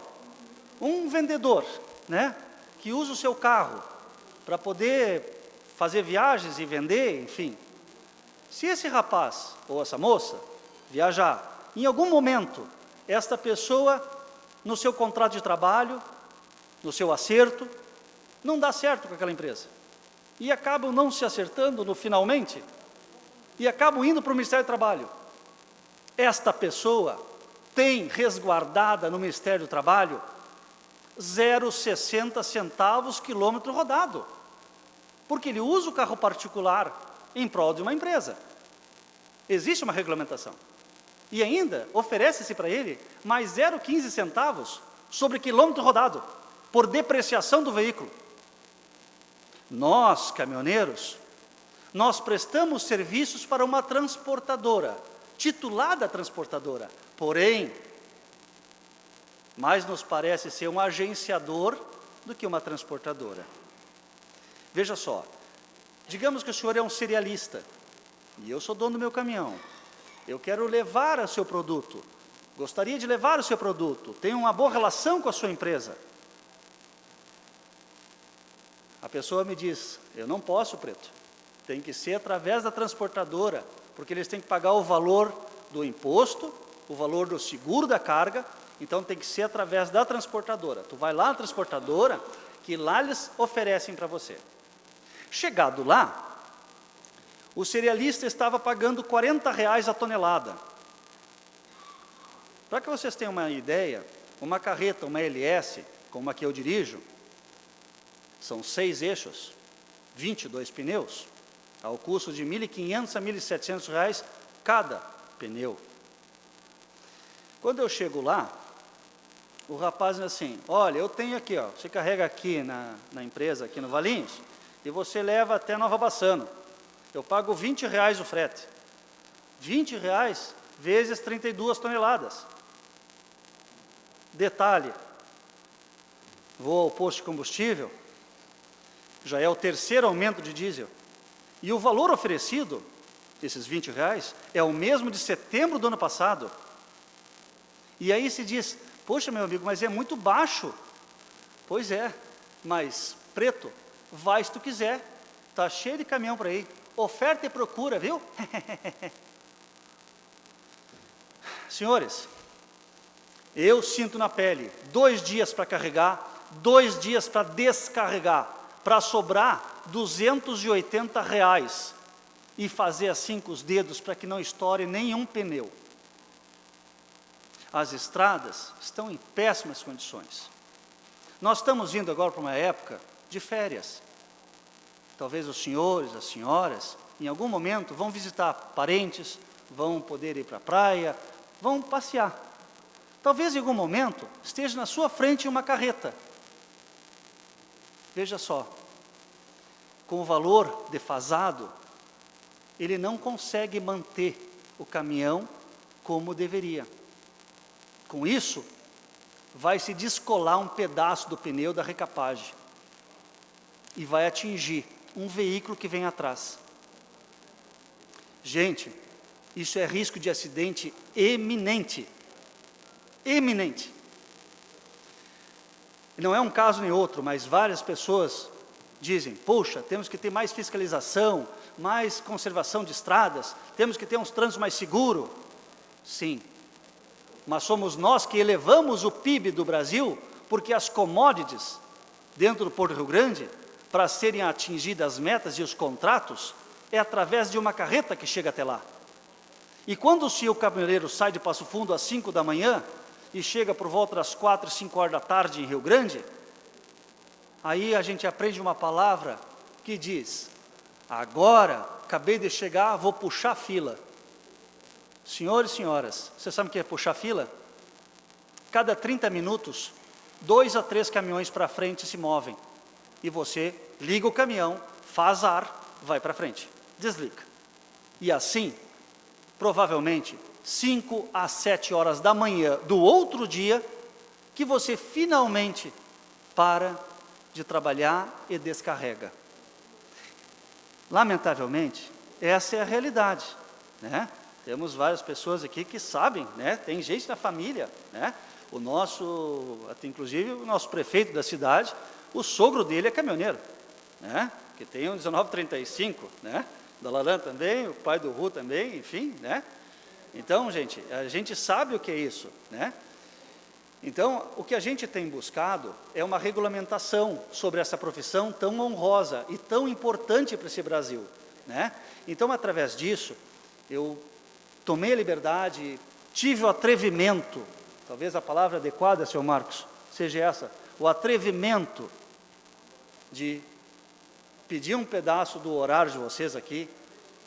um vendedor, né, que usa o seu carro para poder fazer viagens e vender, enfim. Se esse rapaz ou essa moça viajar, em algum momento, esta pessoa, no seu contrato de trabalho, no seu acerto, não dá certo com aquela empresa. E acabam não se acertando no finalmente, e acabam indo para o Ministério do Trabalho. Esta pessoa tem resguardada no Ministério do Trabalho 0,60 centavos quilômetro rodado, porque ele usa o carro particular em prol de uma empresa. Existe uma regulamentação. E ainda oferece-se para ele mais 0,15 centavos sobre quilômetro rodado, por depreciação do veículo. Nós, caminhoneiros, nós prestamos serviços para uma transportadora, titulada transportadora, porém, mais nos parece ser um agenciador do que uma transportadora. Veja só, digamos que o senhor é um cerealista, e eu sou dono do meu caminhão. Eu quero levar o seu produto, gostaria de levar o seu produto, tenho uma boa relação com a sua empresa. A pessoa me diz, eu não posso, preto, tem que ser através da transportadora, porque eles têm que pagar o valor do imposto, o valor do seguro da carga, então tem que ser através da transportadora. Tu vai lá na transportadora, que lá eles oferecem para você. Chegado lá, o cerealista estava pagando R$40 a tonelada. Para que vocês tenham uma ideia, uma carreta, uma LS, como a que eu dirijo, são 6 eixos, 22 pneus, ao custo de R$1.500 a R$1.700 cada pneu. Quando eu chego lá, o rapaz diz assim, olha, eu tenho aqui, ó, você carrega aqui na empresa, aqui no Valinhos, e você leva até Nova Bassano. Eu pago R$20 o frete. R$20 vezes 32 toneladas. Detalhe, vou ao posto de combustível, já é o 3º aumento de diesel. E o valor oferecido, esses R$20, é o mesmo de setembro do ano passado. E aí se diz, poxa, meu amigo, mas é muito baixo. Pois é, mas, preto, vai se tu quiser, está cheio de caminhão para ir. Oferta e procura, viu? Senhores, eu sinto na pele 2 dias para carregar 2 dias para descarregar, para sobrar R$280 e fazer assim com os dedos para que não estoure nenhum pneu. As estradas estão em péssimas condições. Nós estamos indo agora para uma época de férias. Talvez os senhores, as senhoras, em algum momento vão visitar parentes, vão poder ir para a praia, vão passear. Talvez em algum momento esteja na sua frente uma carreta. Veja só, com o valor defasado, ele não consegue manter o caminhão como deveria. Com isso, vai se descolar um pedaço do pneu da recapagem e vai atingir um veículo que vem atrás. Gente, isso é risco de acidente eminente. Eminente. Não é um caso nem outro, mas várias pessoas dizem, poxa, temos que ter mais fiscalização, mais conservação de estradas, temos que ter uns trânsitos mais seguros. Sim, mas somos nós que elevamos o PIB do Brasil, porque as commodities dentro do Porto do Rio Grande, para serem atingidas as metas e os contratos, é através de uma carreta que chega até lá. E quando o senhor caminhoneiro sai de Passo Fundo às 5 da manhã, e chega por volta das 4, 5 horas da tarde em Rio Grande, aí a gente aprende uma palavra que diz, agora, acabei de chegar, vou puxar fila. Senhores e senhoras, você sabe o que é puxar fila? Cada 30 minutos, 2 a 3 caminhões para frente se movem. E você liga o caminhão, faz ar, vai para frente, desliga. E assim, provavelmente, 5 a 7 horas da manhã do outro dia, que você finalmente para de trabalhar e descarrega. Lamentavelmente, essa é a realidade, né? Temos várias pessoas aqui que sabem, né? Tem gente na família, né? O nosso, até inclusive o nosso prefeito da cidade, o sogro dele é caminhoneiro, né? Que tem um 1935, né? Da Lalan também, o pai do Ru também, enfim, né? Então, gente, a gente sabe o que é isso, né? Então, o que a gente tem buscado é uma regulamentação sobre essa profissão tão honrosa e tão importante para esse Brasil, né? Então, através disso, eu tomei a liberdade, tive o atrevimento, talvez a palavra adequada, senhor Marcos, seja essa, o atrevimento de pedir um pedaço do horário de vocês aqui,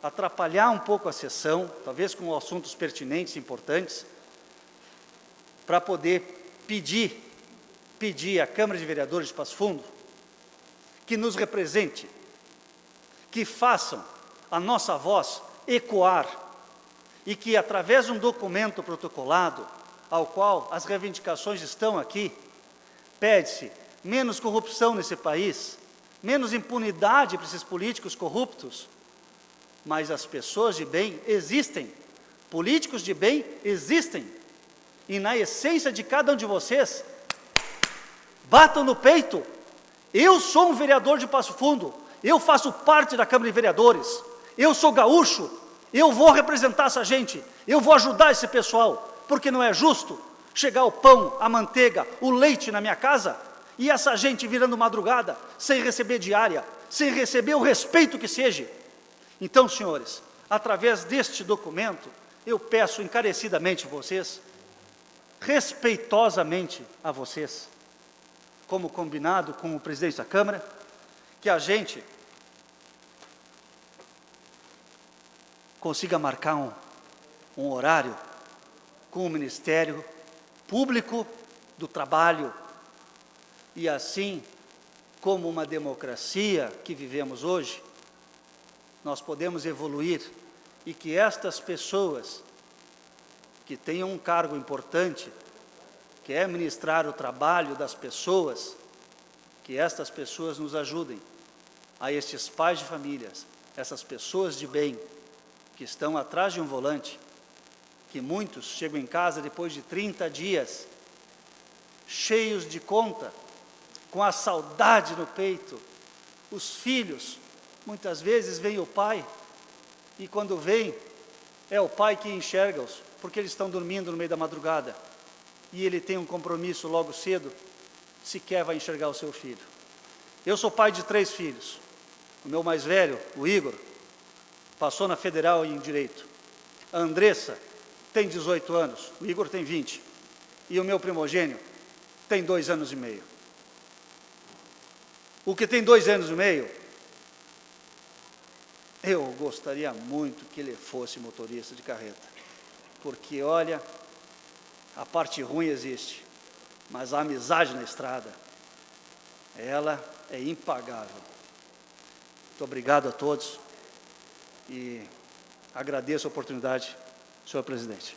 atrapalhar um pouco a sessão, talvez com assuntos pertinentes, importantes, para poder pedir à Câmara de Vereadores de Passo Fundo que nos represente, que façam a nossa voz ecoar e que, através de um documento protocolado, ao qual as reivindicações estão aqui, pede-se menos corrupção nesse país, menos impunidade para esses políticos corruptos, mas as pessoas de bem existem, políticos de bem existem, e na essência de cada um de vocês, batam no peito, eu sou um vereador de Passo Fundo, eu faço parte da Câmara de Vereadores, eu sou gaúcho, eu vou representar essa gente, eu vou ajudar esse pessoal, porque não é justo chegar o pão, a manteiga, o leite na minha casa, e essa gente virando madrugada, sem receber diária, sem receber o respeito que seja. Então, senhores, através deste documento, eu peço encarecidamente a vocês, respeitosamente a vocês, como combinado com o presidente da Câmara, que a gente consiga marcar um horário com o Ministério Público do Trabalho, e assim, como uma democracia que vivemos hoje, nós podemos evoluir e que estas pessoas que têm um cargo importante, que é administrar o trabalho das pessoas, que estas pessoas nos ajudem, a estes pais de famílias, essas pessoas de bem, que estão atrás de um volante, que muitos chegam em casa depois de 30 dias, cheios de conta, com a saudade no peito. Os filhos, muitas vezes vem o pai, e quando vem, é o pai que enxerga-os, porque eles estão dormindo no meio da madrugada, e ele tem um compromisso logo cedo, sequer vai enxergar o seu filho. Eu sou pai de 3 filhos. O meu mais velho, o Igor, passou na Federal em Direito. A Andressa tem 18 anos, o Igor tem 20. E o meu primogênio tem 2 anos e meio. O que tem 2 anos e meio, eu gostaria muito que ele fosse motorista de carreta. Porque, olha, a parte ruim existe, mas a amizade na estrada, ela é impagável. Muito obrigado a todos e agradeço a oportunidade, senhor presidente.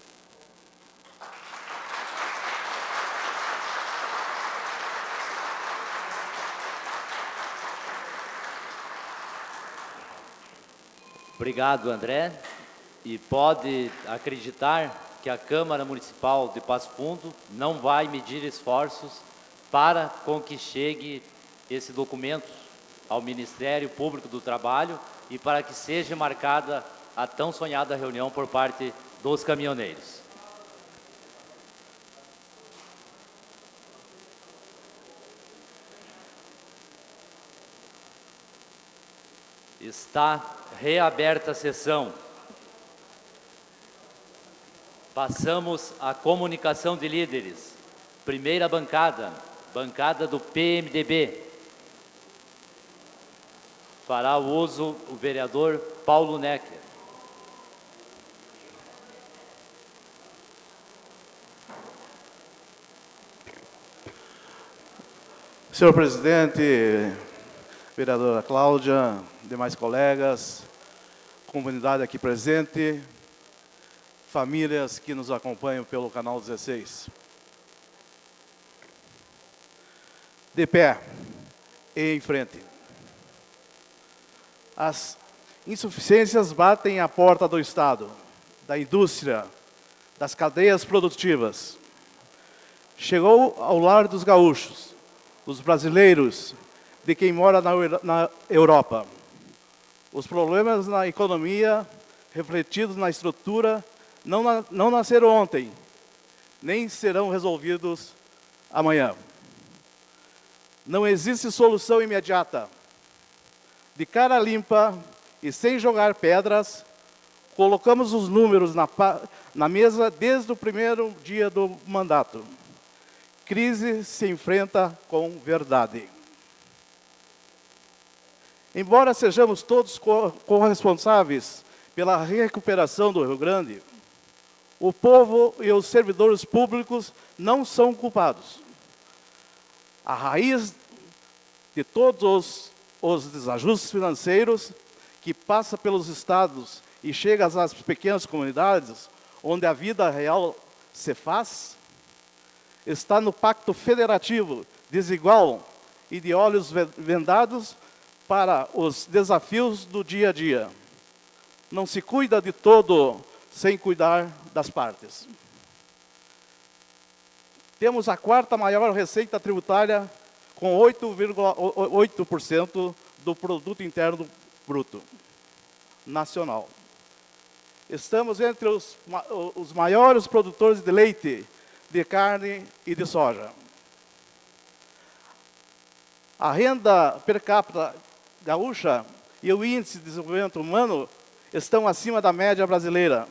Obrigado, André. E pode acreditar que a Câmara Municipal de Passo Fundo não vai medir esforços para com que chegue esse documento ao Ministério Público do Trabalho e para que seja marcada a tão sonhada reunião por parte dos caminhoneiros. Está reaberta a sessão. Passamos à comunicação de líderes. Primeira bancada, bancada do PMDB. Fará o uso o vereador Paulo Necker. Senhor presidente, vereadora Cláudia, demais colegas, comunidade aqui presente, famílias que nos acompanham pelo canal 16. De pé e em frente. As insuficiências batem à porta do Estado, da indústria, das cadeias produtivas. Chegou ao lar dos gaúchos, dos brasileiros, de quem mora na Europa. Os problemas na economia, refletidos na estrutura, não nasceram ontem, nem serão resolvidos amanhã. Não existe solução imediata. De cara limpa e sem jogar pedras, colocamos os números na mesa desde o primeiro dia do mandato. Crise se enfrenta com verdade. Embora sejamos todos corresponsáveis pela recuperação do Rio Grande, o povo e os servidores públicos não são culpados. A raiz de todos os desajustes financeiros que passa pelos estados e chega às pequenas comunidades, onde a vida real se faz, está no pacto federativo desigual e de olhos vendados para os desafios do dia a dia. Não se cuida de todo sem cuidar das partes. Temos a 4ª maior receita tributária, com 8,8% do produto interno bruto nacional. Estamos entre os maiores produtores de leite, de carne e de soja. A renda per capita gaúcha e o índice de desenvolvimento humano estão acima da média brasileira.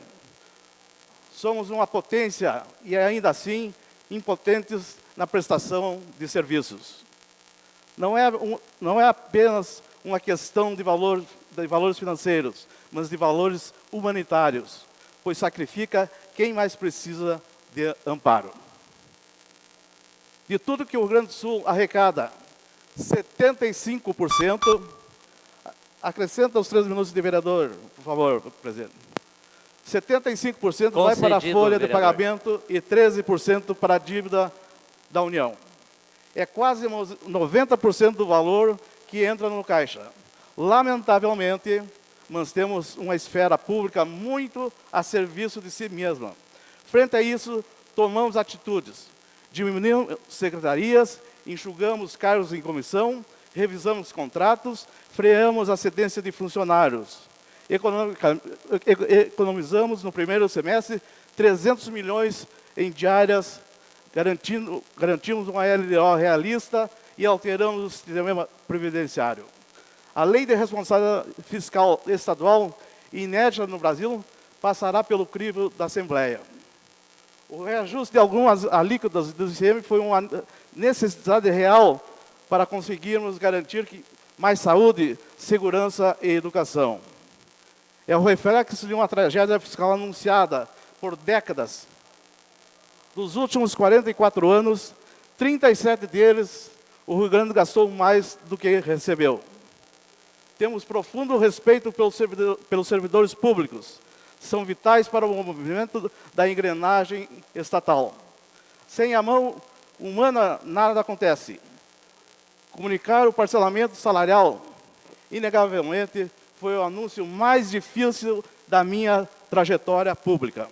Somos uma potência e ainda assim impotentes na prestação de serviços. Não é apenas uma questão de valores financeiros, mas de valores humanitários, pois sacrifica quem mais precisa de amparo. De tudo que o Rio Grande do Sul arrecada, 75%, acrescenta os 3 minutos de vereador, por favor, presidente. 75% vai para a folha de pagamento e 13% para a dívida da União. É quase 90% do valor que entra no caixa. Lamentavelmente, nós temos uma esfera pública muito a serviço de si mesma. Frente a isso, tomamos atitudes. Diminuímos secretarias, enxugamos cargos em comissão, revisamos contratos, freamos a cedência de funcionários. Economizamos no primeiro semestre 300 milhões em diárias garantimos uma LDO realista e alteramos o sistema previdenciário. A Lei de Responsabilidade Fiscal Estadual, inédita no Brasil, passará pelo crivo da Assembleia. O reajuste de algumas alíquotas do ICM foi uma necessidade real para conseguirmos garantir mais saúde, segurança e educação. É o reflexo de uma tragédia fiscal anunciada por décadas. Dos últimos 44 anos, 37 deles, o Rio Grande gastou mais do que recebeu. Temos profundo respeito pelos servidores públicos. São vitais para o movimento da engrenagem estatal. Sem a mão humana, nada acontece. Comunicar o parcelamento salarial, inegavelmente, foi o anúncio mais difícil da minha trajetória pública.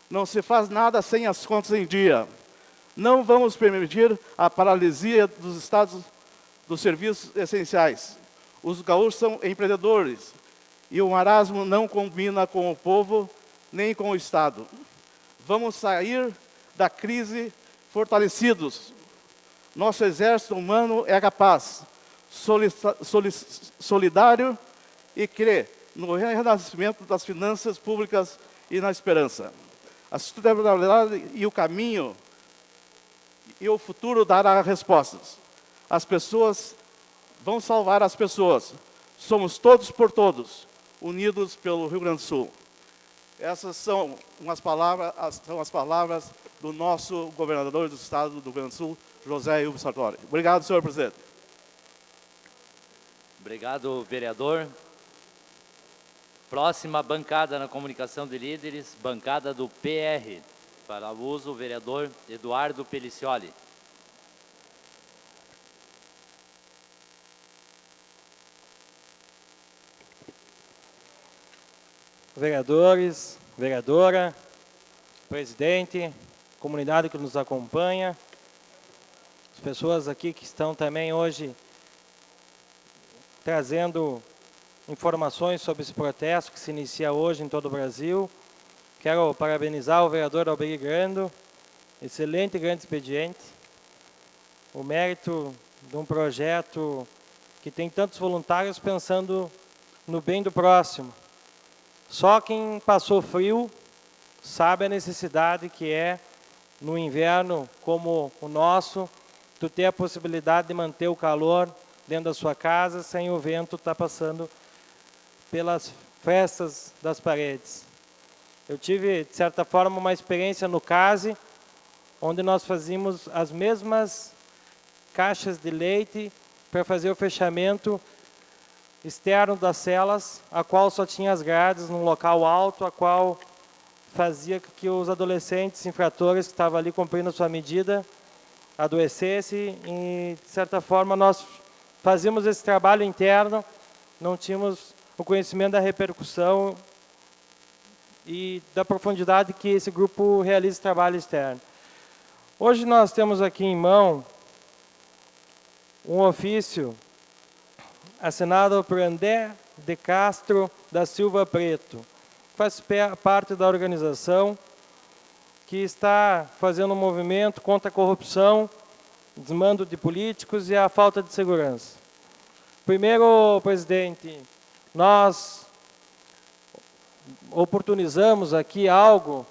Não se faz nada sem as contas em dia. Não vamos permitir a paralisia dos estados dos serviços essenciais. Os gaúchos são empreendedores e o marasmo não combina com o povo nem com o Estado. Vamos sair da crise fortalecidos. Nosso exército humano é capaz, solidário e crê no renascimento das finanças públicas e na esperança. A sustentabilidade e o caminho e o futuro dará respostas. As pessoas vão salvar as pessoas. Somos todos por todos, unidos pelo Rio Grande do Sul. Essas são as palavras do nosso governador do Estado do Rio Grande do Sul, José Ilvo Sartori. Obrigado, senhor presidente. Obrigado, vereador. Próxima bancada na comunicação de líderes, bancada do PR. Para uso, o vereador Eduardo Pelicioli. Vereadores, vereadora, presidente, comunidade que nos acompanha, as pessoas aqui que estão também hoje trazendo informações sobre esse protesto que se inicia hoje em todo o Brasil. Quero parabenizar o vereador Alberi Grando, excelente e grande expediente, o mérito de um projeto que tem tantos voluntários pensando no bem do próximo. Só quem passou frio sabe a necessidade que é, no inverno como o nosso, tu ter a possibilidade de manter o calor dentro da sua casa sem o vento estar passando pelas frestas das paredes. Eu tive, de certa forma, uma experiência no CASE, onde nós fazíamos as mesmas caixas de leite para fazer o fechamento externo das celas, a qual só tinha as grades num local alto, a qual fazia que os adolescentes infratores que estavam ali cumprindo a sua medida adoecessem e, de certa forma, nós fazíamos esse trabalho interno, não tínhamos o conhecimento da repercussão e da profundidade que esse grupo realiza esse trabalho externo. Hoje nós temos aqui em mão um ofício assinado por André de Castro da Silva Preto, que faz parte da organização que está fazendo um movimento contra a corrupção, desmando de políticos e a falta de segurança. Primeiro, presidente, nós oportunizamos aqui algo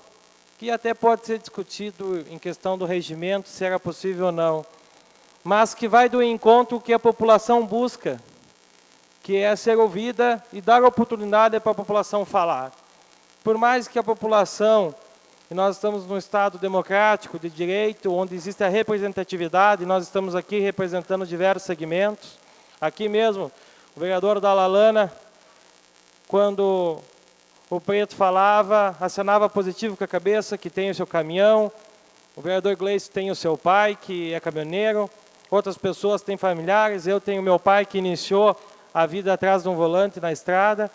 que até pode ser discutido em questão do regimento, se era possível ou não, mas que vai do encontro que a população busca, que é ser ouvida e dar oportunidade para a população falar. Por mais que a população, e nós estamos num Estado democrático, de direito, onde existe a representatividade, nós estamos aqui representando diversos segmentos. Aqui mesmo, o vereador Dalalana, quando o Preto falava, acenava positivo com a cabeça, que tem o seu caminhão. O vereador Gleice tem o seu pai, que é caminhoneiro. Outras pessoas têm familiares. Eu tenho meu pai, que iniciou a vida atrás de um volante na estrada.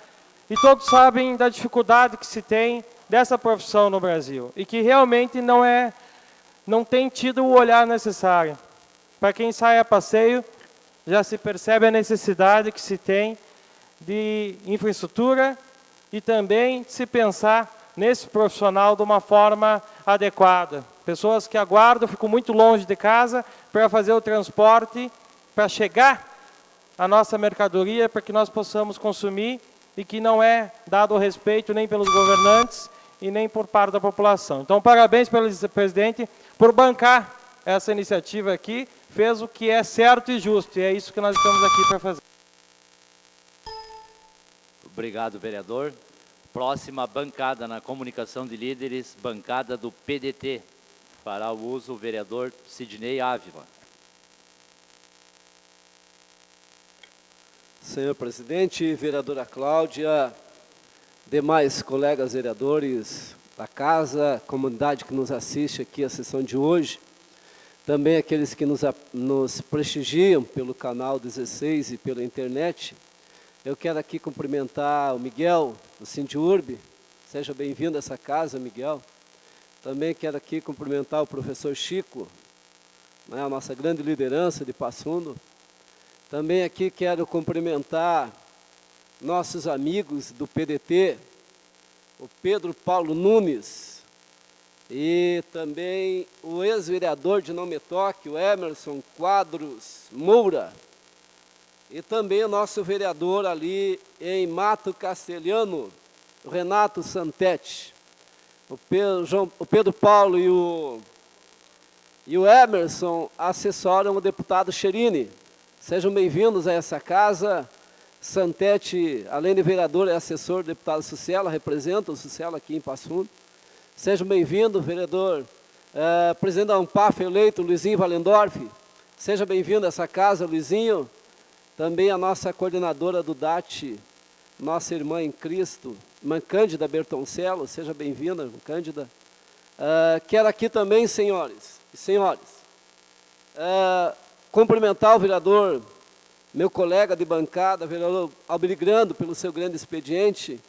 E todos sabem da dificuldade que se tem dessa profissão no Brasil. E que realmente não tem tido o olhar necessário. Para quem sai a passeio, já se percebe a necessidade que se tem de infraestrutura e também de se pensar nesse profissional de uma forma adequada. Pessoas que aguardam, ficam muito longe de casa para fazer o transporte, para chegar a nossa mercadoria, para que nós possamos consumir e que não é dado o respeito nem pelos governantes e nem por parte da população. Então, parabéns pelo vice-presidente por bancar essa iniciativa aqui, fez o que é certo e justo, e é isso que nós estamos aqui para fazer. Obrigado, vereador. Próxima bancada na comunicação de líderes, bancada do PDT. Fará o uso o vereador Sidnei Ávila. Senhor presidente, vereadora Cláudia, demais colegas vereadores da casa, comunidade que nos assiste aqui à sessão de hoje, também aqueles que nos prestigiam pelo canal 16 e pela internet, eu quero aqui cumprimentar o Miguel, do Sindiurb. Seja bem-vindo a essa casa, Miguel. Também quero aqui cumprimentar o professor Chico, né, a nossa grande liderança de Passo Fundo. Também aqui quero cumprimentar nossos amigos do PDT, o Pedro Paulo Nunes, e também o ex-vereador de Não Me Toque, o Emerson Quadros Moura, e também o nosso vereador ali em Mato Castelhano, o Renato Santetti. O Pedro Paulo e o Emerson assessoram o deputado Cherini. Sejam bem-vindos a essa casa. Santetti, além de vereador, é assessor do deputado Sucela, representa o Sucela aqui em Passo Fundo. Sejam bem-vindos, vereador, presidente da UNPAF eleito, Luizinho Valendorf. Seja bem-vindo a essa casa, Luizinho. Também a nossa coordenadora do DAT, nossa irmã em Cristo, irmã Cândida Bertoncello. Seja bem-vinda, irmã Cândida. Quero aqui também, senhores e senhores, cumprimentar o vereador, meu colega de bancada, vereador Alberi Grando, pelo seu grande expediente,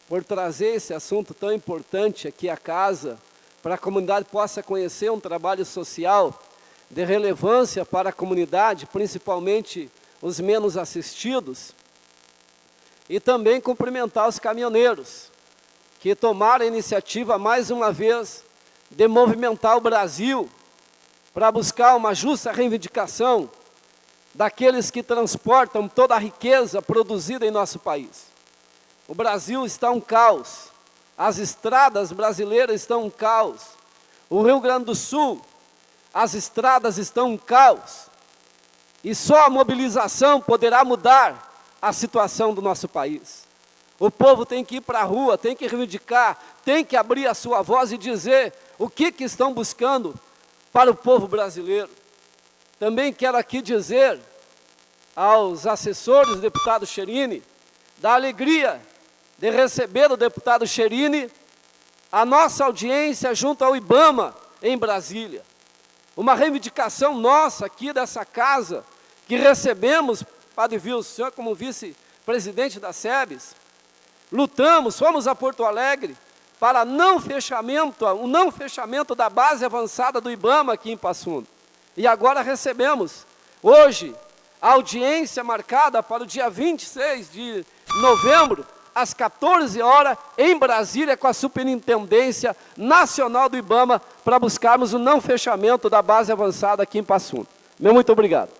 por trazer esse assunto tão importante aqui à casa, para a comunidade possa conhecer um trabalho social de relevância para a comunidade, principalmente os menos assistidos. E também cumprimentar os caminhoneiros, que tomaram a iniciativa, mais uma vez, de movimentar o Brasil para buscar uma justa reivindicação daqueles que transportam toda a riqueza produzida em nosso país. O Brasil está um caos, as estradas brasileiras estão um caos, o Rio Grande do Sul, as estradas estão um caos, e só a mobilização poderá mudar a situação do nosso país. O povo tem que ir para a rua, tem que reivindicar, tem que abrir a sua voz e dizer o que estão buscando para o povo brasileiro. Também quero aqui dizer aos assessores do deputado Cherini, da alegria de receber o deputado Cherini a nossa audiência junto ao IBAMA em Brasília. Uma reivindicação nossa aqui dessa casa, que recebemos, Padre Vilso, o senhor como vice-presidente da SEBS, lutamos, fomos a Porto Alegre para o não fechamento da base avançada do IBAMA aqui em Passo Fundo. E agora recebemos, hoje, a audiência marcada para o dia 26 de novembro, às 14 horas, em Brasília, com a Superintendência Nacional do IBAMA, para buscarmos o não fechamento da base avançada aqui em Passo Fundo. Muito obrigado.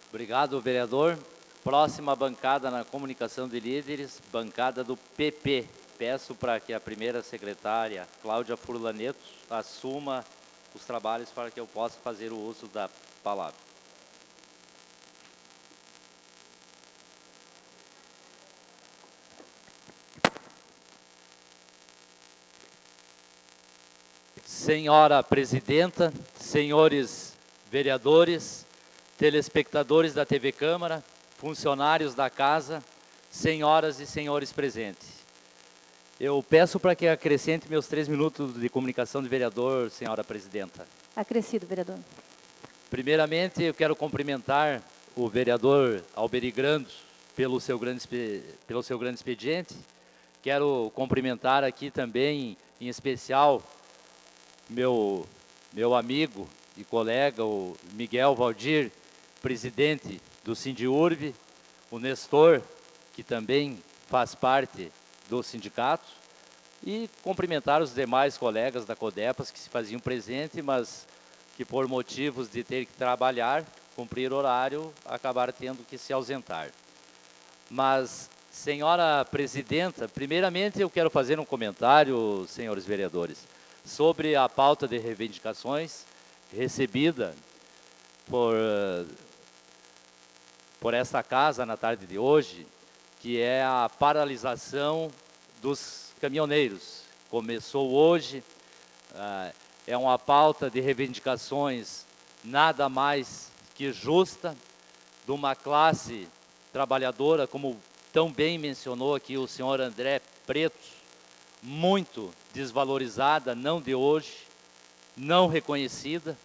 Obrigado, vereador. Próxima bancada na comunicação de líderes, bancada do PP. Peço para que a primeira secretária, Cláudia Furlaneto, assuma os trabalhos para que eu possa fazer o uso da palavra. Senhora presidenta, senhores vereadores, telespectadores da TV Câmara, funcionários da casa, senhoras e senhores presentes. Eu peço para que acrescente meus 3 minutos de comunicação de vereador, senhora presidenta. Acrescido, vereador. Primeiramente, eu quero cumprimentar o vereador Alberi Grando pelo seu grande expediente. Quero cumprimentar aqui também, em especial, meu amigo e colega, o Miguel Valdir, presidente do Sindiurb, o Nestor, que também faz parte do sindicato, E cumprimentar os demais colegas da Codepas que se faziam presente, mas que por motivos de ter que trabalhar, cumprir horário, acabaram tendo que se ausentar. Mas, senhora presidenta, primeiramente eu quero fazer um comentário, senhores vereadores, sobre a pauta de reivindicações recebida por esta casa na tarde de hoje, que é a paralisação dos caminhoneiros. Começou hoje, é uma pauta de reivindicações nada mais que justa, de uma classe trabalhadora, como tão bem mencionou aqui o senhor André Preto, muito desvalorizada, não de hoje, não reconhecida,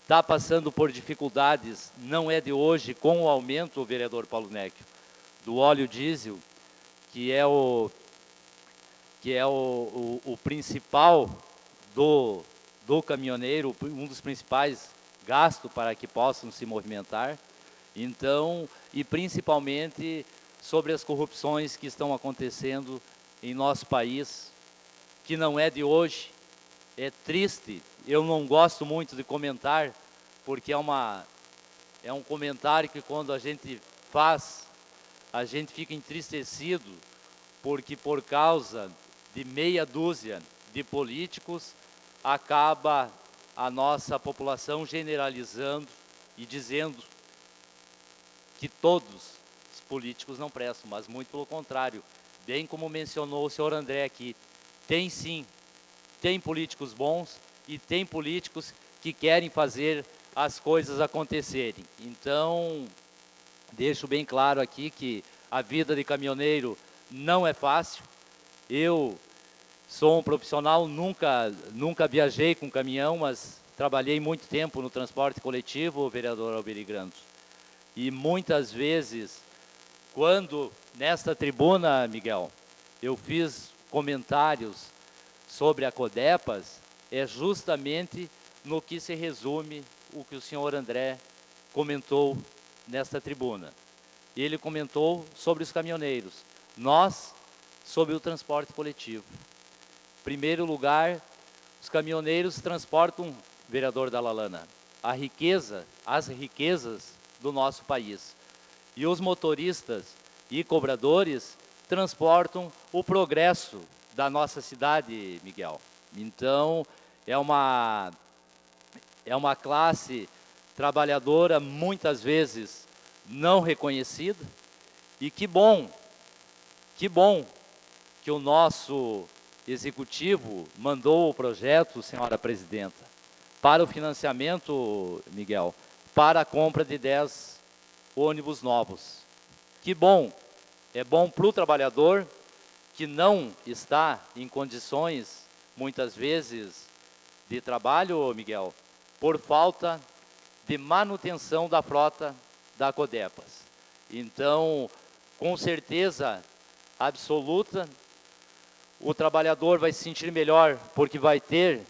está passando por dificuldades, não é de hoje, com o aumento, o vereador Paulo Necchio, do óleo diesel, que é o principal do caminhoneiro, um dos principais gastos para que possam se movimentar. Então, e principalmente sobre as corrupções que estão acontecendo em nosso país, que não é de hoje, é triste. Eu não gosto muito de comentar, porque é um comentário que quando a gente faz, a gente fica entristecido, porque por causa de meia dúzia de políticos, acaba a nossa população generalizando e dizendo que todos os políticos não prestam, mas muito pelo contrário, bem como mencionou o senhor André aqui, tem sim, tem políticos bons e tem políticos que querem fazer as coisas acontecerem. Então, deixo bem claro aqui que a vida de caminhoneiro não é fácil. Eu sou um profissional, nunca viajei com caminhão, mas trabalhei muito tempo no transporte coletivo, vereador Alberi Grando. E muitas vezes, quando nesta tribuna, Miguel, eu fiz comentários sobre a Codepas, é justamente no que se resume o que o senhor André comentou nesta tribuna. Ele comentou sobre os caminhoneiros, nós sobre o transporte coletivo. Em primeiro lugar, os caminhoneiros transportam, vereador Dalalana, as riquezas do nosso país. E os motoristas e cobradores transportam o progresso da nossa cidade, Miguel. Então, é uma classe trabalhadora, muitas vezes, não reconhecida. E que bom que o nosso executivo mandou o projeto, senhora presidenta, para o financiamento, Miguel, para a compra de 10 ônibus novos. Que bom, é bom para o trabalhador que não está em condições, muitas vezes, de trabalho, Miguel, por falta de manutenção da frota da Codepas. Então, com certeza absoluta, o trabalhador vai se sentir melhor, porque vai ter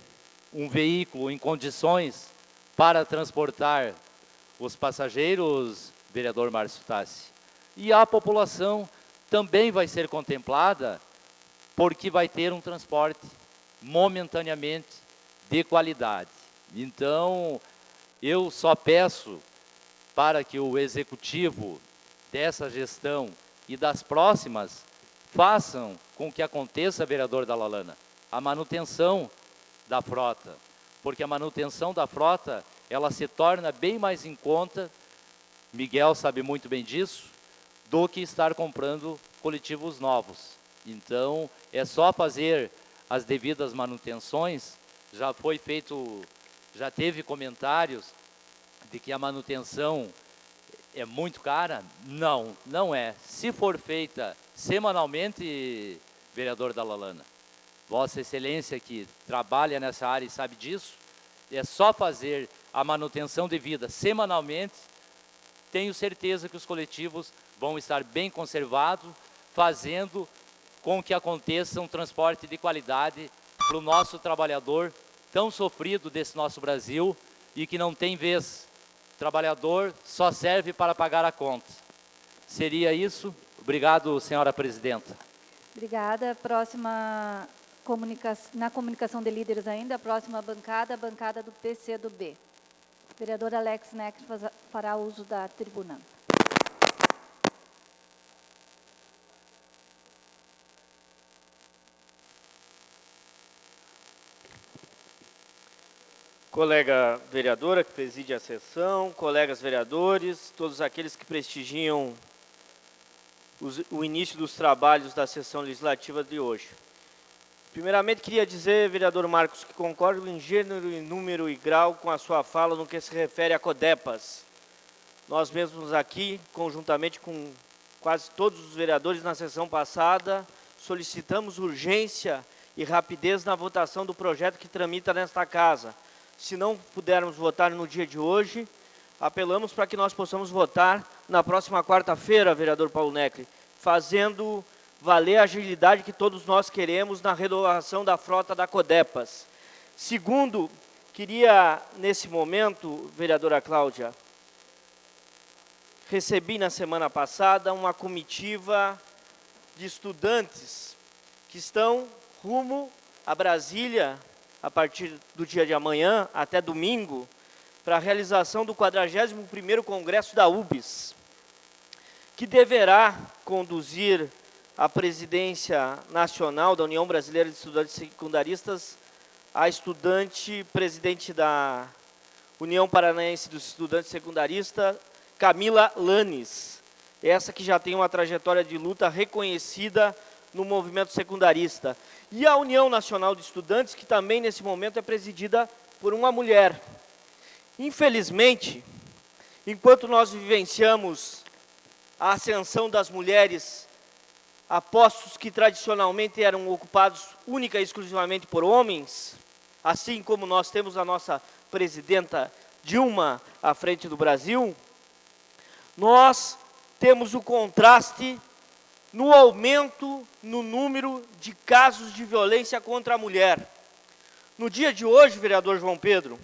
um veículo em condições para transportar os passageiros, vereador Márcio Tassi. E a população também vai ser contemplada, porque vai ter um transporte momentaneamente de qualidade. Então, eu só peço para que o executivo dessa gestão e das próximas façam com que aconteça, vereador Dalalana, a manutenção da frota, porque a manutenção da frota, ela se torna bem mais em conta, Miguel sabe muito bem disso, do que estar comprando coletivos novos. Então, é só fazer as devidas manutenções. Já foi feito, já teve comentários de que a manutenção é muito cara. Não, não é. Se for feita semanalmente, vereador Dalalana, Vossa Excelência que trabalha nessa área e sabe disso, é só fazer a manutenção devida semanalmente, tenho certeza que os coletivos vão estar bem conservados, fazendo com que aconteça um transporte de qualidade para o nosso trabalhador tão sofrido desse nosso Brasil e que não tem vez. O trabalhador só serve para pagar a conta. Seria isso. Obrigado, senhora presidenta. Obrigada. Próxima na comunicação de líderes ainda, a próxima bancada, a bancada do PCdoB. Vereador Alex Neck fará uso da tribuna. Colega vereadora que preside a sessão, colegas vereadores, todos aqueles que prestigiam o início dos trabalhos da sessão legislativa de hoje. Primeiramente, queria dizer, vereador Marcos, que concordo em gênero, em número e grau com a sua fala no que se refere a Codepas. Nós mesmos aqui, conjuntamente com quase todos os vereadores na sessão passada, solicitamos urgência e rapidez na votação do projeto que tramita nesta casa. Se não pudermos votar no dia de hoje, apelamos para que nós possamos votar na próxima quarta-feira, vereador Paulo Necri, fazendo valer a agilidade que todos nós queremos na renovação da frota da Codepas. Segundo, queria, nesse momento, vereadora Cláudia, recebi na semana passada uma comitiva de estudantes que estão rumo a Brasília, a partir do dia de amanhã até domingo, para a realização do 41º Congresso da UBS, que deverá conduzir a presidência nacional da União Brasileira de Estudantes Secundaristas a estudante presidente da União Paranaense dos Estudantes Secundaristas, Camila Lanes, essa que já tem uma trajetória de luta reconhecida no movimento secundarista. E a União Nacional de Estudantes, que também nesse momento é presidida por uma mulher. Infelizmente, enquanto nós vivenciamos a ascensão das mulheres a postos que tradicionalmente eram ocupados única e exclusivamente por homens, assim como nós temos a nossa presidenta Dilma à frente do Brasil, nós temos o contraste no aumento no número de casos de violência contra a mulher. No dia de hoje, vereador João Pedro,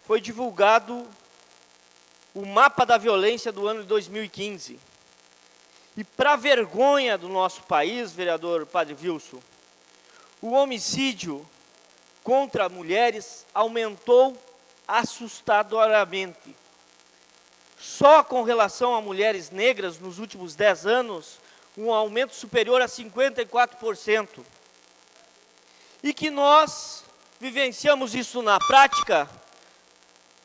foi divulgado o mapa da violência do ano de 2015. E para vergonha do nosso país, vereador Padre Wilson, o homicídio contra mulheres aumentou assustadoramente. Só com relação a mulheres negras, nos últimos 10 anos, um aumento superior a 54%. E que nós vivenciamos isso na prática,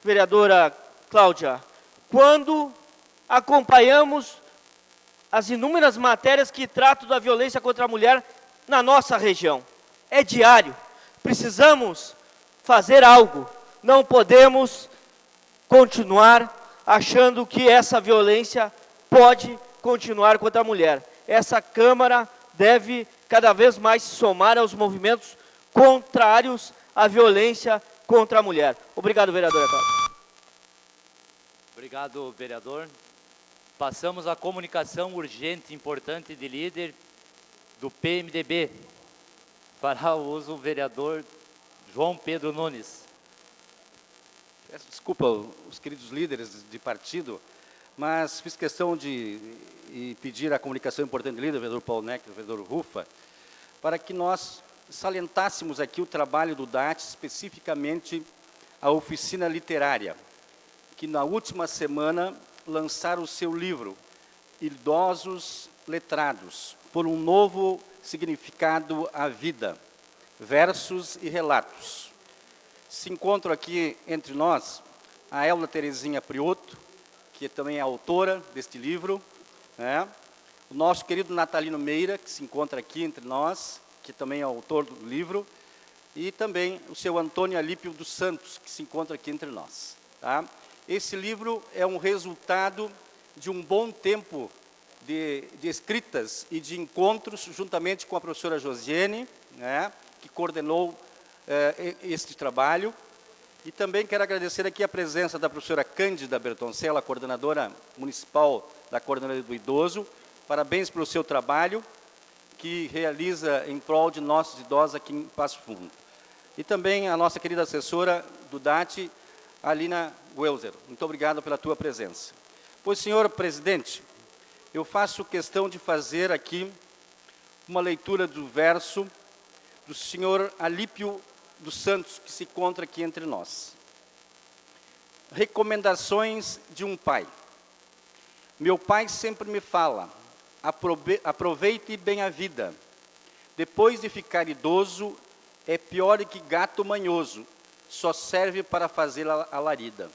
vereadora Cláudia, quando acompanhamos as inúmeras matérias que tratam da violência contra a mulher na nossa região. É diário. Precisamos fazer algo. Não podemos continuar achando que essa violência pode continuar contra a mulher. Essa Câmara deve cada vez mais se somar aos movimentos contrários à violência contra a mulher. Obrigado, vereadora Cláudia. Obrigado, vereador. Passamos à comunicação urgente e importante de líder do PMDB. Fará o uso o vereador João Pedro Nunes. Peço desculpa os queridos líderes de partido, mas fiz questão de pedir a comunicação importante do líder, o vereador Paulo Necri, o vereador Rufa, para que nós salientássemos aqui o trabalho do DAT, especificamente a oficina literária, que na última semana lançaram o seu livro, Idosos Letrados, por um novo significado à vida, versos e relatos. Se encontram aqui entre nós a Elda Terezinha Priotto, que também é autora deste livro, né? O nosso querido Natalino Meira, que se encontra aqui entre nós, que também é autor do livro, e também o seu Antônio Alípio dos Santos, que se encontra aqui entre nós. Tá? Esse livro é um resultado de um bom tempo de escritas e de encontros, juntamente com a professora Josiane, né, que coordenou este trabalho. E também quero agradecer aqui a presença da professora Cândida Bertoncella, coordenadora municipal da Coordenadoria do Idoso. Parabéns pelo seu trabalho, que realiza em prol de nossos idosos aqui em Passo Fundo. E também a nossa querida assessora do DAT, Alina Welser. Muito obrigado pela tua presença. Pois, senhor presidente, eu faço questão de fazer aqui uma leitura do verso do senhor Alípio dos Santos, que se encontra aqui entre nós. Recomendações de um pai. Meu pai sempre me fala, aproveite bem a vida. Depois de ficar idoso, é pior que gato manhoso, só serve para fazer alarido.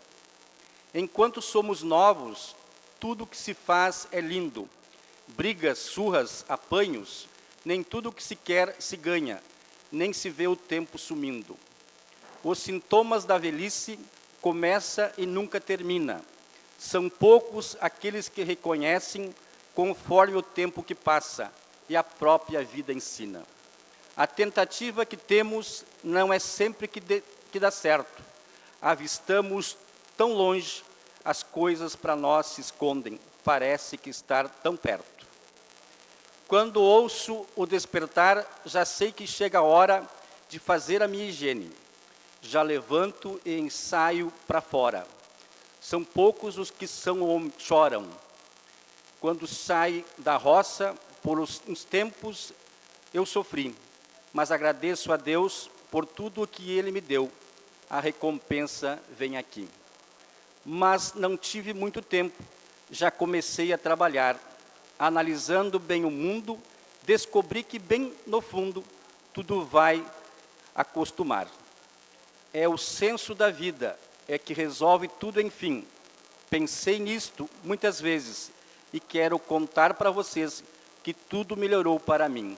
Enquanto somos novos, tudo que se faz é lindo. Brigas, surras, apanhos, nem tudo que se quer se ganha, nem se vê o tempo sumindo. Os sintomas da velhice começa e nunca termina. São poucos aqueles que reconhecem conforme o tempo que passa e a própria vida ensina. A tentativa que temos não é sempre que dá certo. Avistamos tão longe, as coisas para nós se escondem, parece que estar tão perto. Quando ouço o despertar, já sei que chega a hora de fazer a minha higiene. Já levanto e ensaio para fora. São poucos os que choram. Quando sai da roça, por uns tempos eu sofri, mas agradeço a Deus por tudo o que Ele me deu. A recompensa vem aqui. Mas não tive muito tempo, já comecei a trabalhar. Analisando bem o mundo, descobri que bem no fundo, tudo vai acostumar. É o senso da vida, é que resolve tudo enfim. Pensei nisto muitas vezes e quero contar para vocês que tudo melhorou para mim.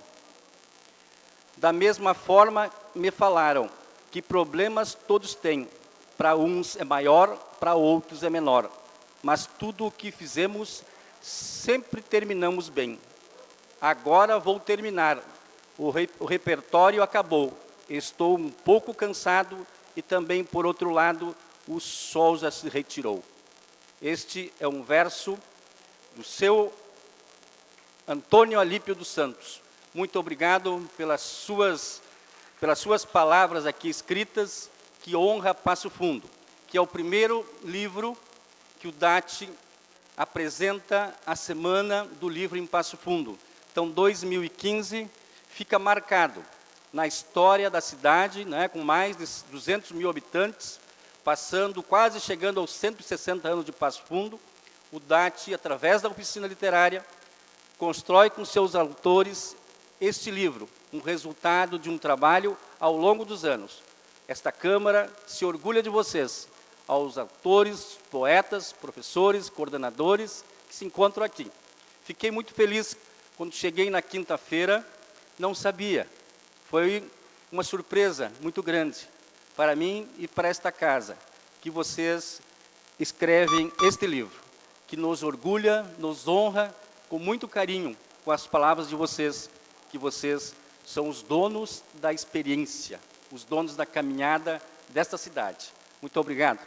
Da mesma forma, me falaram que problemas todos têm. Para uns é maior, para outros é menor. Mas tudo o que fizemos, sempre terminamos bem. Agora vou terminar. O repertório acabou. Estou um pouco cansado e também, por outro lado, o sol já se retirou. Este é um verso do seu Antônio Alípio dos Santos. Muito obrigado pelas suas palavras aqui escritas, que honra Passo Fundo, que é o primeiro livro que o DAT apresenta a Semana do Livro em Passo Fundo. Então, 2015 fica marcado na história da cidade, né, com mais de 200 mil habitantes, quase chegando aos 160 anos de Passo Fundo. O DAT, através da oficina literária, constrói com seus autores este livro, um resultado de um trabalho ao longo dos anos. Esta Câmara se orgulha de vocês, aos autores, poetas, professores, coordenadores que se encontram aqui. Fiquei muito feliz quando cheguei na quinta-feira, não sabia. Foi uma surpresa muito grande para mim e para esta casa, que vocês escrevem este livro, que nos orgulha, nos honra com muito carinho, com as palavras de vocês, que vocês são os donos da experiência, os donos da caminhada desta cidade. Muito obrigado.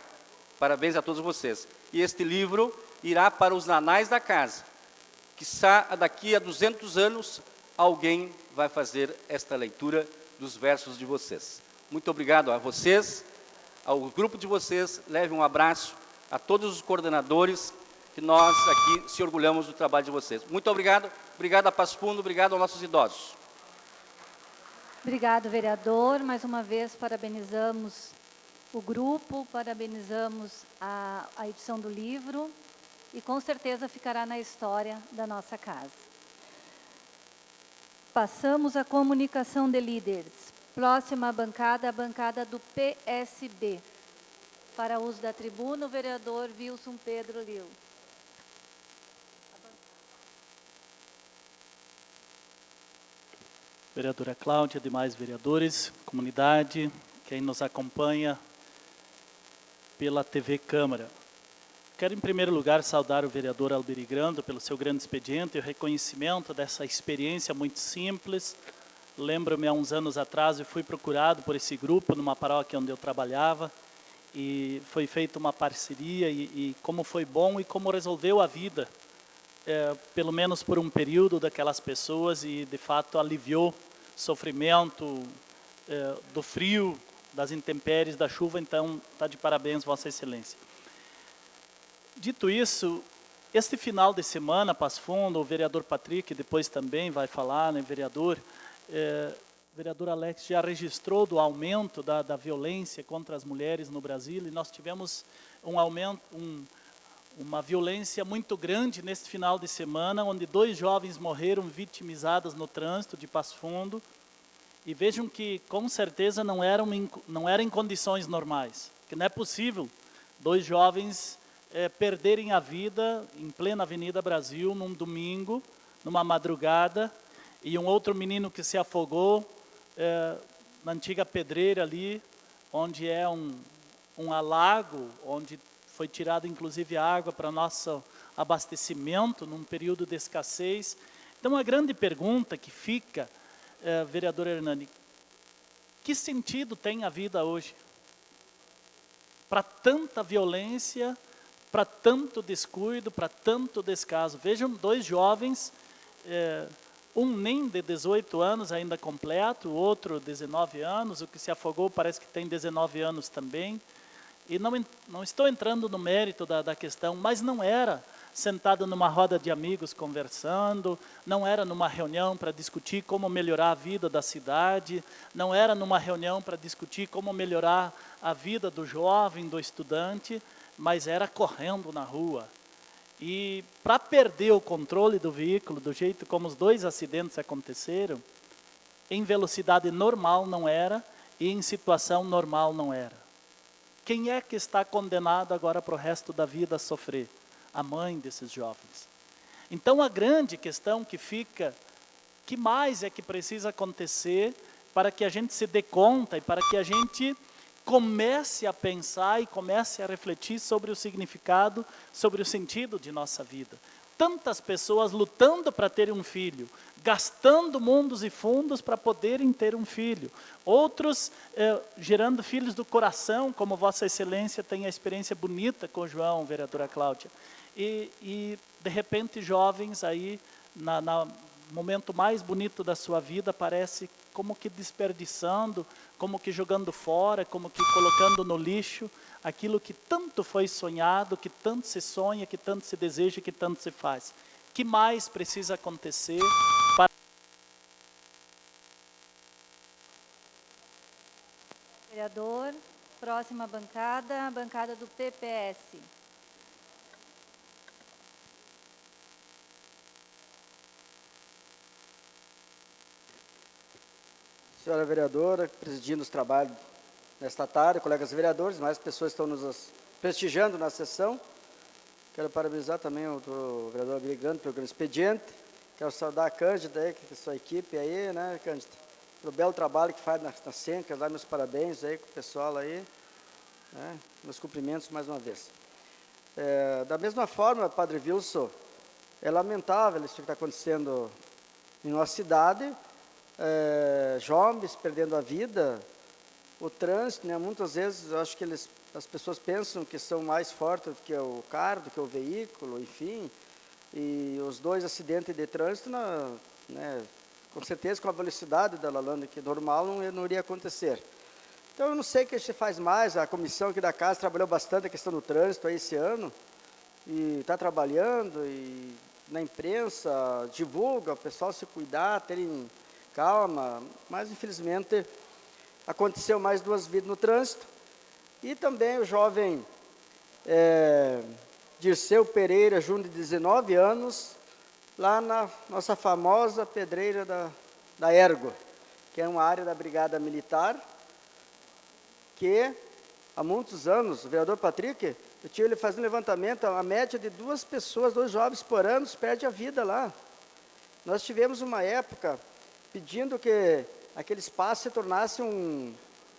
Parabéns a todos vocês. E este livro irá para os anais da casa. Quiçá daqui a 200 anos, alguém vai fazer esta leitura dos versos de vocês. Muito obrigado a vocês, ao grupo de vocês. Leve um abraço a todos os coordenadores, que nós aqui se orgulhamos do trabalho de vocês. Muito obrigado. Obrigado a Passo Fundo, obrigado aos nossos idosos. Obrigado, vereador. Mais uma vez, parabenizamos o grupo, parabenizamos a edição do livro e com certeza ficará na história da nossa casa. Passamos à comunicação de líderes. Próxima bancada, a bancada do PSB. Para uso da tribuna, o vereador Wilson Pedro Lil. Vereadora Cláudia, demais vereadores, comunidade, quem nos acompanha pela TV Câmara. Quero, em primeiro lugar, saudar o vereador Alberi Grando pelo seu grande expediente e o reconhecimento dessa experiência muito simples. Lembro-me, há uns anos atrás, eu fui procurado por esse grupo numa paróquia onde eu trabalhava e foi feita uma parceria e como foi bom e como resolveu a vida, pelo menos por um período, daquelas pessoas e, de fato, aliviou o sofrimento do frio, das intempéries, da chuva. Então, está de parabéns, Vossa Excelência. Dito isso, Este final de semana, Passo Fundo, o vereador Patrick depois também vai falar, né, vereador, o vereador Alex já registrou do aumento da violência contra as mulheres no Brasil, e nós tivemos um aumento, uma violência muito grande neste final de semana, onde 2 jovens morreram vitimizadas no trânsito de Passo Fundo, e vejam que, com certeza, não eram em condições normais, que não é possível 2 jovens perderem a vida em plena Avenida Brasil, num domingo, numa madrugada, e um outro menino que se afogou na antiga pedreira ali, onde é um alago, onde foi tirada inclusive água para nosso abastecimento num período de escassez. Então a grande pergunta que fica, vereador Hernani, que sentido tem a vida hoje? Para tanta violência, para tanto descuido, para tanto descaso. Vejam 2 jovens, um nem de 18 anos ainda completo, o outro 19 anos, o que se afogou parece que tem 19 anos também. E não estou entrando no mérito da questão, mas não era sentado numa roda de amigos conversando, não era numa reunião para discutir como melhorar a vida da cidade, não era numa reunião para discutir como melhorar a vida do jovem, do estudante, mas era correndo na rua. E para perder o controle do veículo, do jeito como os 2 acidentes aconteceram, em velocidade normal não era, e em situação normal não era. Quem é que está condenado agora para o resto da vida a sofrer? A mãe desses jovens. Então a grande questão que fica, que mais é que precisa acontecer para que a gente se dê conta e para que a gente comece a pensar e comece a refletir sobre o significado, sobre o sentido de nossa vida. Tantas pessoas lutando para ter um filho, gastando mundos e fundos para poderem ter um filho. Outros gerando filhos do coração, como Vossa Excelência tem a experiência bonita com o João, vereadora Cláudia. E de repente, jovens aí, no momento mais bonito da sua vida, parece como que desperdiçando, como que jogando fora, como que colocando no lixo aquilo que tanto foi sonhado, que tanto se sonha, que tanto se deseja, que tanto se faz. O que mais precisa acontecer para... Vereador, próxima bancada, a bancada do PPS. Senhora vereadora, presidindo os trabalhos nesta tarde, colegas vereadores, mais pessoas estão nos prestigiando na sessão. Quero parabenizar também o vereador Brigando pelo grande expediente. Quero saudar a Cândida aí, com a sua equipe aí, né, Cândida? Pelo belo trabalho que faz na SEM, quero dar meus parabéns aí com o pessoal aí. Né, meus cumprimentos mais uma vez. Da mesma forma, Padre Wilson, é lamentável isso que está acontecendo em nossa cidade, jovens perdendo a vida, o trânsito, né, muitas vezes eu acho que as pessoas pensam que são mais fortes do que o carro, do que o veículo, enfim, e os 2 acidentes de trânsito, né, com certeza com a velocidade da Lalanda, que normal não iria acontecer. Então eu não sei o que a gente faz mais, a comissão aqui da casa trabalhou bastante a questão do trânsito aí esse ano, e está trabalhando, e na imprensa divulga, o pessoal se cuidar, terem calma, mas infelizmente aconteceu mais 2 vidas no trânsito. E também o jovem Dirceu Pereira Júnior, de 19 anos, lá na nossa famosa pedreira da Ergo, que é uma área da Brigada Militar, que há muitos anos, o vereador Patrick, eu tive ele fazendo levantamento, a média de 2 pessoas, 2 jovens por ano, perde a vida lá. Nós tivemos uma época pedindo que aquele espaço se tornasse um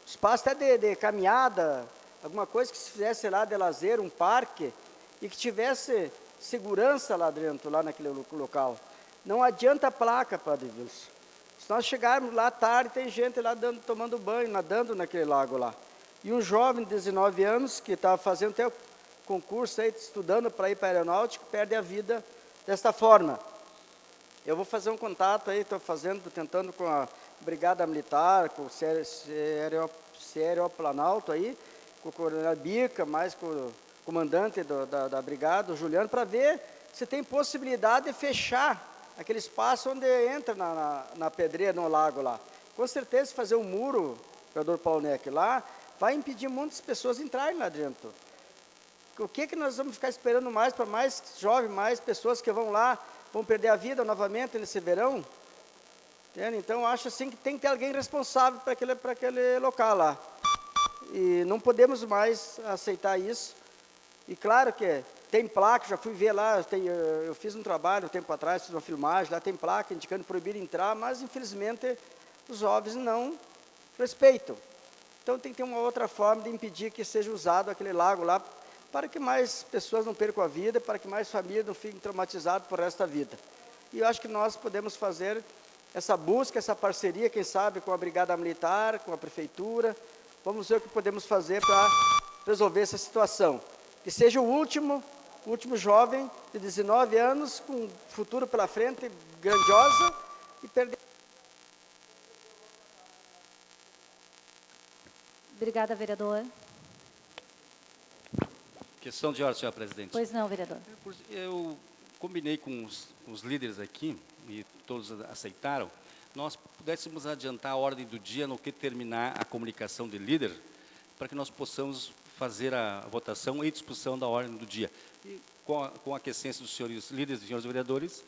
espaço até de caminhada, alguma coisa que se fizesse lá de lazer, um parque, e que tivesse segurança lá dentro, lá naquele local. Não adianta a placa, Padre Wilson. Se nós chegarmos lá tarde, tem gente lá tomando banho, nadando naquele lago lá. E um jovem de 19 anos, que estava fazendo até o concurso, aí, estudando para ir para a aeronáutica, perde a vida desta forma. Eu vou fazer um contato aí, estou tentando com a Brigada Militar, com o Cério Planalto aí, com o Coronel Bica, mais com o comandante da Brigada, o Juliano, para ver você tem possibilidade de fechar aquele espaço onde entra na pedreira, no lago lá. Com certeza, fazer um muro, vereador Paulo Neck, lá, vai impedir muitas pessoas de entrarem lá dentro. O que nós vamos ficar esperando mais para mais jovens, mais pessoas que vão lá, vão perder a vida novamente nesse verão? Entende? Então, acho assim que tem que ter alguém responsável para aquele local lá. E não podemos mais aceitar isso. E claro que tem placa, já fui ver lá, eu fiz um trabalho um tempo atrás, fiz uma filmagem, lá tem placa indicando proibir entrar, mas infelizmente os jovens não respeitam. Então tem que ter uma outra forma de impedir que seja usado aquele lago lá, para que mais pessoas não percam a vida, para que mais famílias não fiquem traumatizadas por esta vida. E eu acho que nós podemos fazer essa busca, essa parceria, quem sabe, com a Brigada Militar, com a Prefeitura. Vamos ver o que podemos fazer para resolver essa situação. Que seja o último jovem de 19 anos, com um futuro pela frente, grandiosa, e perder. Obrigada, vereador. Questão de ordem, senhora presidente. Pois não, vereador. Eu combinei com os líderes aqui, e todos aceitaram, nós pudéssemos adiantar a ordem do dia no que terminar a comunicação de líder, para que nós possamos fazer a votação e discussão da ordem do dia. E com a aquiescência dos senhores líderes e senhores vereadores,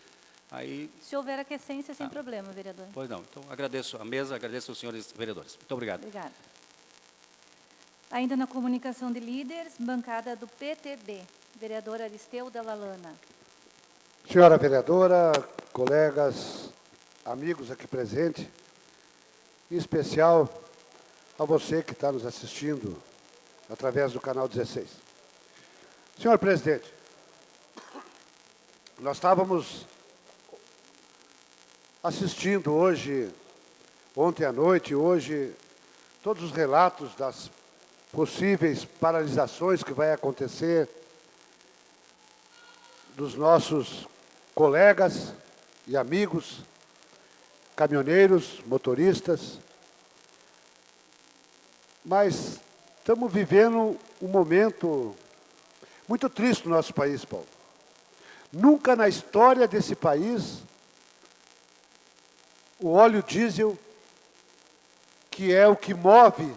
aí... Se houver aquiescência, sem problema, vereador. Pois não. Então, agradeço a mesa, agradeço aos senhores vereadores. Muito obrigado. Obrigada. Ainda na comunicação de líderes, bancada do PTB, vereador Aristeu Dalla Lana. Senhora vereadora, colegas, amigos aqui presentes, em especial a você que está nos assistindo através do canal 16. Senhor presidente, nós estávamos assistindo ontem à noite, hoje, todos os relatos das possíveis paralisações que vai acontecer dos nossos colegas e amigos, caminhoneiros, motoristas, mas estamos vivendo um momento muito triste no nosso país, Paulo. Nunca na história desse país, o óleo diesel, que é o que move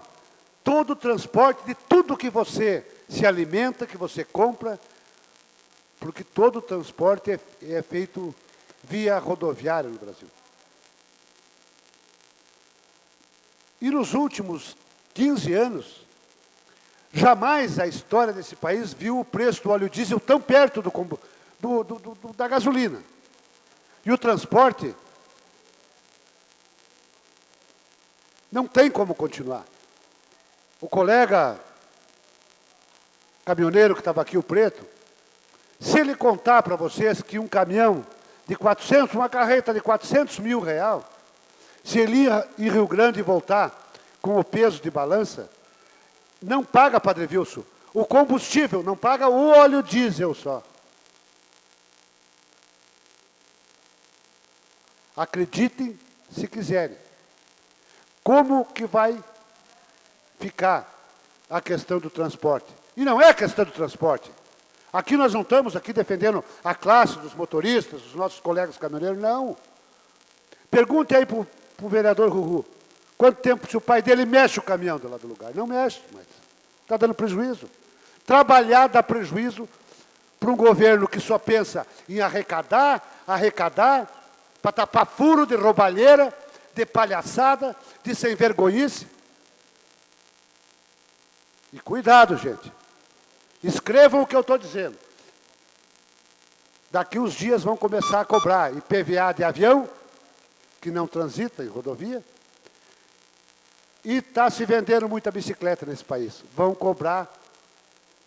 todo o transporte de tudo que você se alimenta, que você compra, porque todo o transporte é feito via rodoviária no Brasil. E nos últimos 15 anos, jamais a história desse país viu o preço do óleo diesel tão perto da gasolina. E o transporte não tem como continuar. O colega caminhoneiro que estava aqui, o Preto, se ele contar para vocês que um caminhão de 400, uma carreta de 400 mil reais, se ele ir em Rio Grande e voltar com o peso de balança, não paga, Padre Wilson, o combustível, não paga o óleo diesel só. Acreditem se quiserem. Como que vai ficar a questão do transporte? E não é a questão do transporte. Aqui nós não estamos aqui defendendo a classe dos motoristas, dos nossos colegas caminhoneiros, não. Pergunte aí para o vereador Ruru, quanto tempo se o pai dele mexe o caminhão do lado do lugar? Não mexe, mas está dando prejuízo. Trabalhar dá prejuízo para um governo que só pensa em arrecadar, para tapar furo de roubalheira, de palhaçada, de sem vergonhice. E cuidado, gente. Escrevam o que eu estou dizendo. Daqui uns dias vão começar a cobrar IPVA de avião, que não transita em rodovia, e está se vendendo muita bicicleta nesse país. Vão cobrar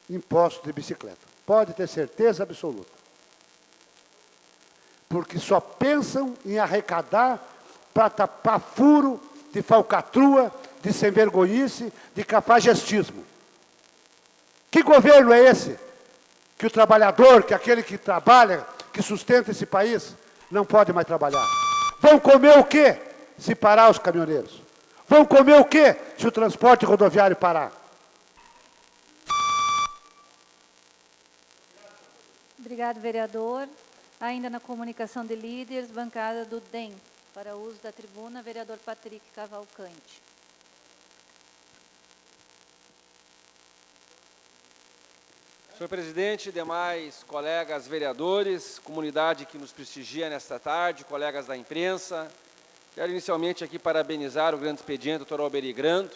imposto de bicicleta. Pode ter certeza absoluta. Porque só pensam em arrecadar para tapar furo de falcatrua, de sem vergonhice, de cafajestismo. Que governo é esse? Que o trabalhador, que aquele que trabalha, que sustenta esse país, não pode mais trabalhar. Vão comer o quê se parar os caminhoneiros? Vão comer o quê se o transporte rodoviário parar? Obrigado, vereador. Ainda na comunicação de líderes, bancada do DEM. Para uso da tribuna, vereador Patrick Cavalcante. Senhor presidente, demais colegas vereadores, comunidade que nos prestigia nesta tarde, colegas da imprensa, quero inicialmente aqui parabenizar o grande expediente, doutor Alberi Grando.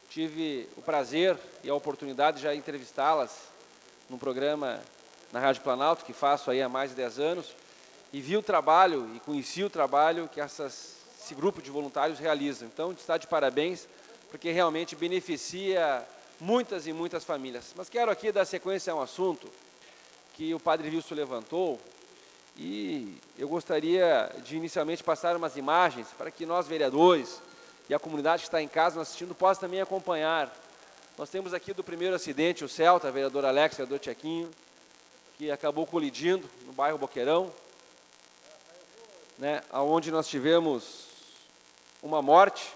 Tive o prazer e a oportunidade de já entrevistá-las num programa na Rádio Planalto, que faço aí há mais de 10 anos, e vi o trabalho e conheci o trabalho que esse grupo de voluntários realiza. Então, está de parabéns, porque realmente beneficia muitas e muitas famílias. Mas quero aqui dar sequência a um assunto que o padre Wilson levantou, e eu gostaria de inicialmente passar umas imagens para que nós, vereadores, e a comunidade que está em casa nos assistindo, possa também acompanhar. Nós temos aqui do primeiro acidente o Celta, vereador Alex, vereador Tchequinho, que acabou colidindo no bairro Boqueirão, né, onde nós tivemos uma morte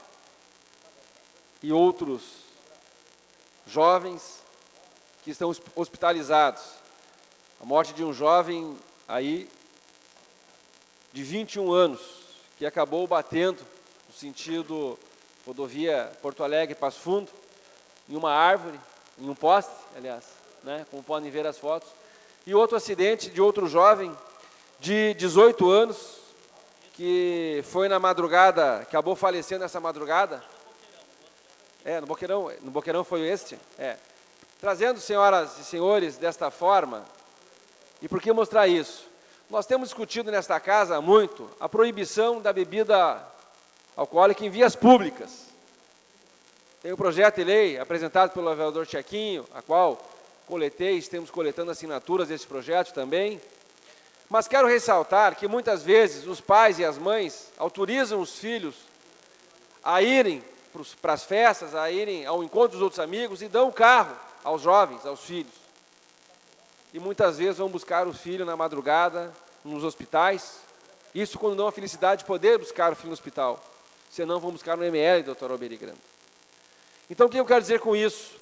e outros jovens que estão hospitalizados. A morte de um jovem aí de 21 anos, que acabou batendo no sentido rodovia Porto Alegre-Passo Fundo, em uma árvore, em um poste, aliás, né, como podem ver as fotos. E outro acidente de outro jovem de 18 anos, que foi na madrugada, acabou falecendo nessa madrugada. No Boqueirão foi este. Trazendo, senhoras e senhores, desta forma, e por que mostrar isso? Nós temos discutido nesta casa muito a proibição da bebida alcoólica em vias públicas. Tem um projeto de lei apresentado pelo vereador Tchequinho, a qual estamos coletando assinaturas desse projeto também. Mas quero ressaltar que muitas vezes os pais e as mães autorizam os filhos a irem para as festas, a irem ao encontro dos outros amigos e dão o carro aos jovens, aos filhos. E muitas vezes vão buscar o filho na madrugada, nos hospitais. Isso quando não há felicidade de poder buscar o filho no hospital. Senão vão buscar no ML, doutor Alberi Grando. Então, o que eu quero dizer com isso?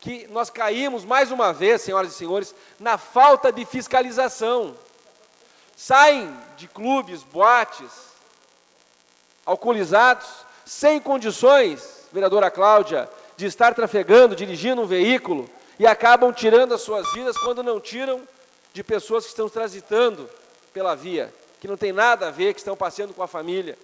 Que nós caímos mais uma vez, senhoras e senhores, na falta de fiscalização. Saem de clubes, boates, alcoolizados, sem condições, vereadora Cláudia, de estar trafegando, dirigindo um veículo, e acabam tirando as suas vidas quando não tiram de pessoas que estão transitando pela via, que não tem nada a ver, que estão passeando com a família.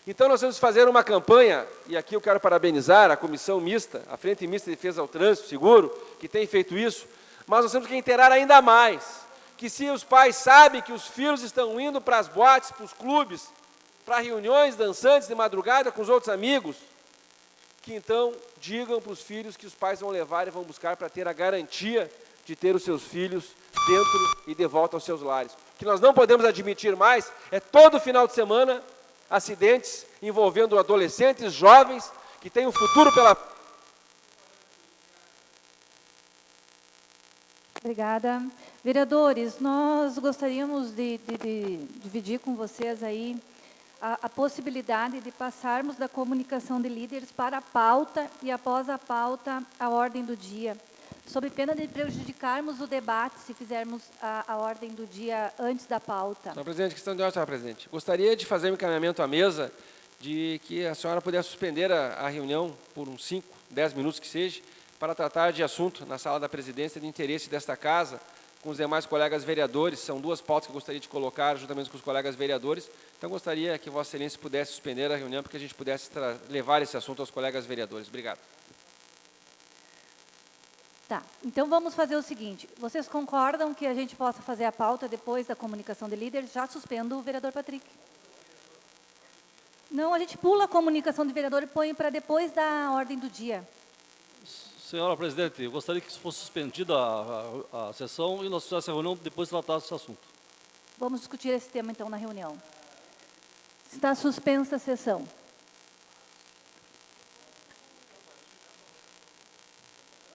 Então nós vamos fazer uma campanha, e aqui eu quero parabenizar a comissão mista, a Frente Mista de Defesa ao Trânsito Seguro, que tem feito isso, mas nós temos que inteirar ainda mais, que se os pais sabem que os filhos estão indo para as boates, para os clubes, para reuniões dançantes de madrugada com os outros amigos, que então digam para os filhos que os pais vão levar e vão buscar para ter a garantia de ter os seus filhos dentro e de volta aos seus lares. O que nós não podemos admitir mais é todo final de semana acidentes envolvendo adolescentes, jovens, que têm um futuro pela... Obrigada. Vereadores, nós gostaríamos de dividir com vocês aí a possibilidade de passarmos da comunicação de líderes para a pauta e, após a pauta, a ordem do dia, sob pena de prejudicarmos o debate se fizermos a ordem do dia antes da pauta. Senhor presidente, questão de ordem, senhor presidente. Gostaria de fazer um encaminhamento à mesa de que a senhora pudesse suspender a reunião por uns 5, 10 minutos que seja, para tratar de assunto na sala da presidência de interesse desta casa, com os demais colegas vereadores. São duas pautas que eu gostaria de colocar juntamente com os colegas vereadores. Então, gostaria que Vossa Excelência pudesse suspender a reunião para que a gente pudesse levar esse assunto aos colegas vereadores. Obrigado. Tá, então vamos fazer o seguinte. Vocês concordam que a gente possa fazer a pauta depois da comunicação de líderes? Já suspendo o vereador Patrick. Não, a gente pula a comunicação de vereador e põe para depois da ordem do dia. Senhora presidente, eu gostaria que fosse suspendida a sessão e nós fizéssemos a reunião depois de tratar esse assunto. Vamos discutir esse tema, então, na reunião. Está suspensa a sessão.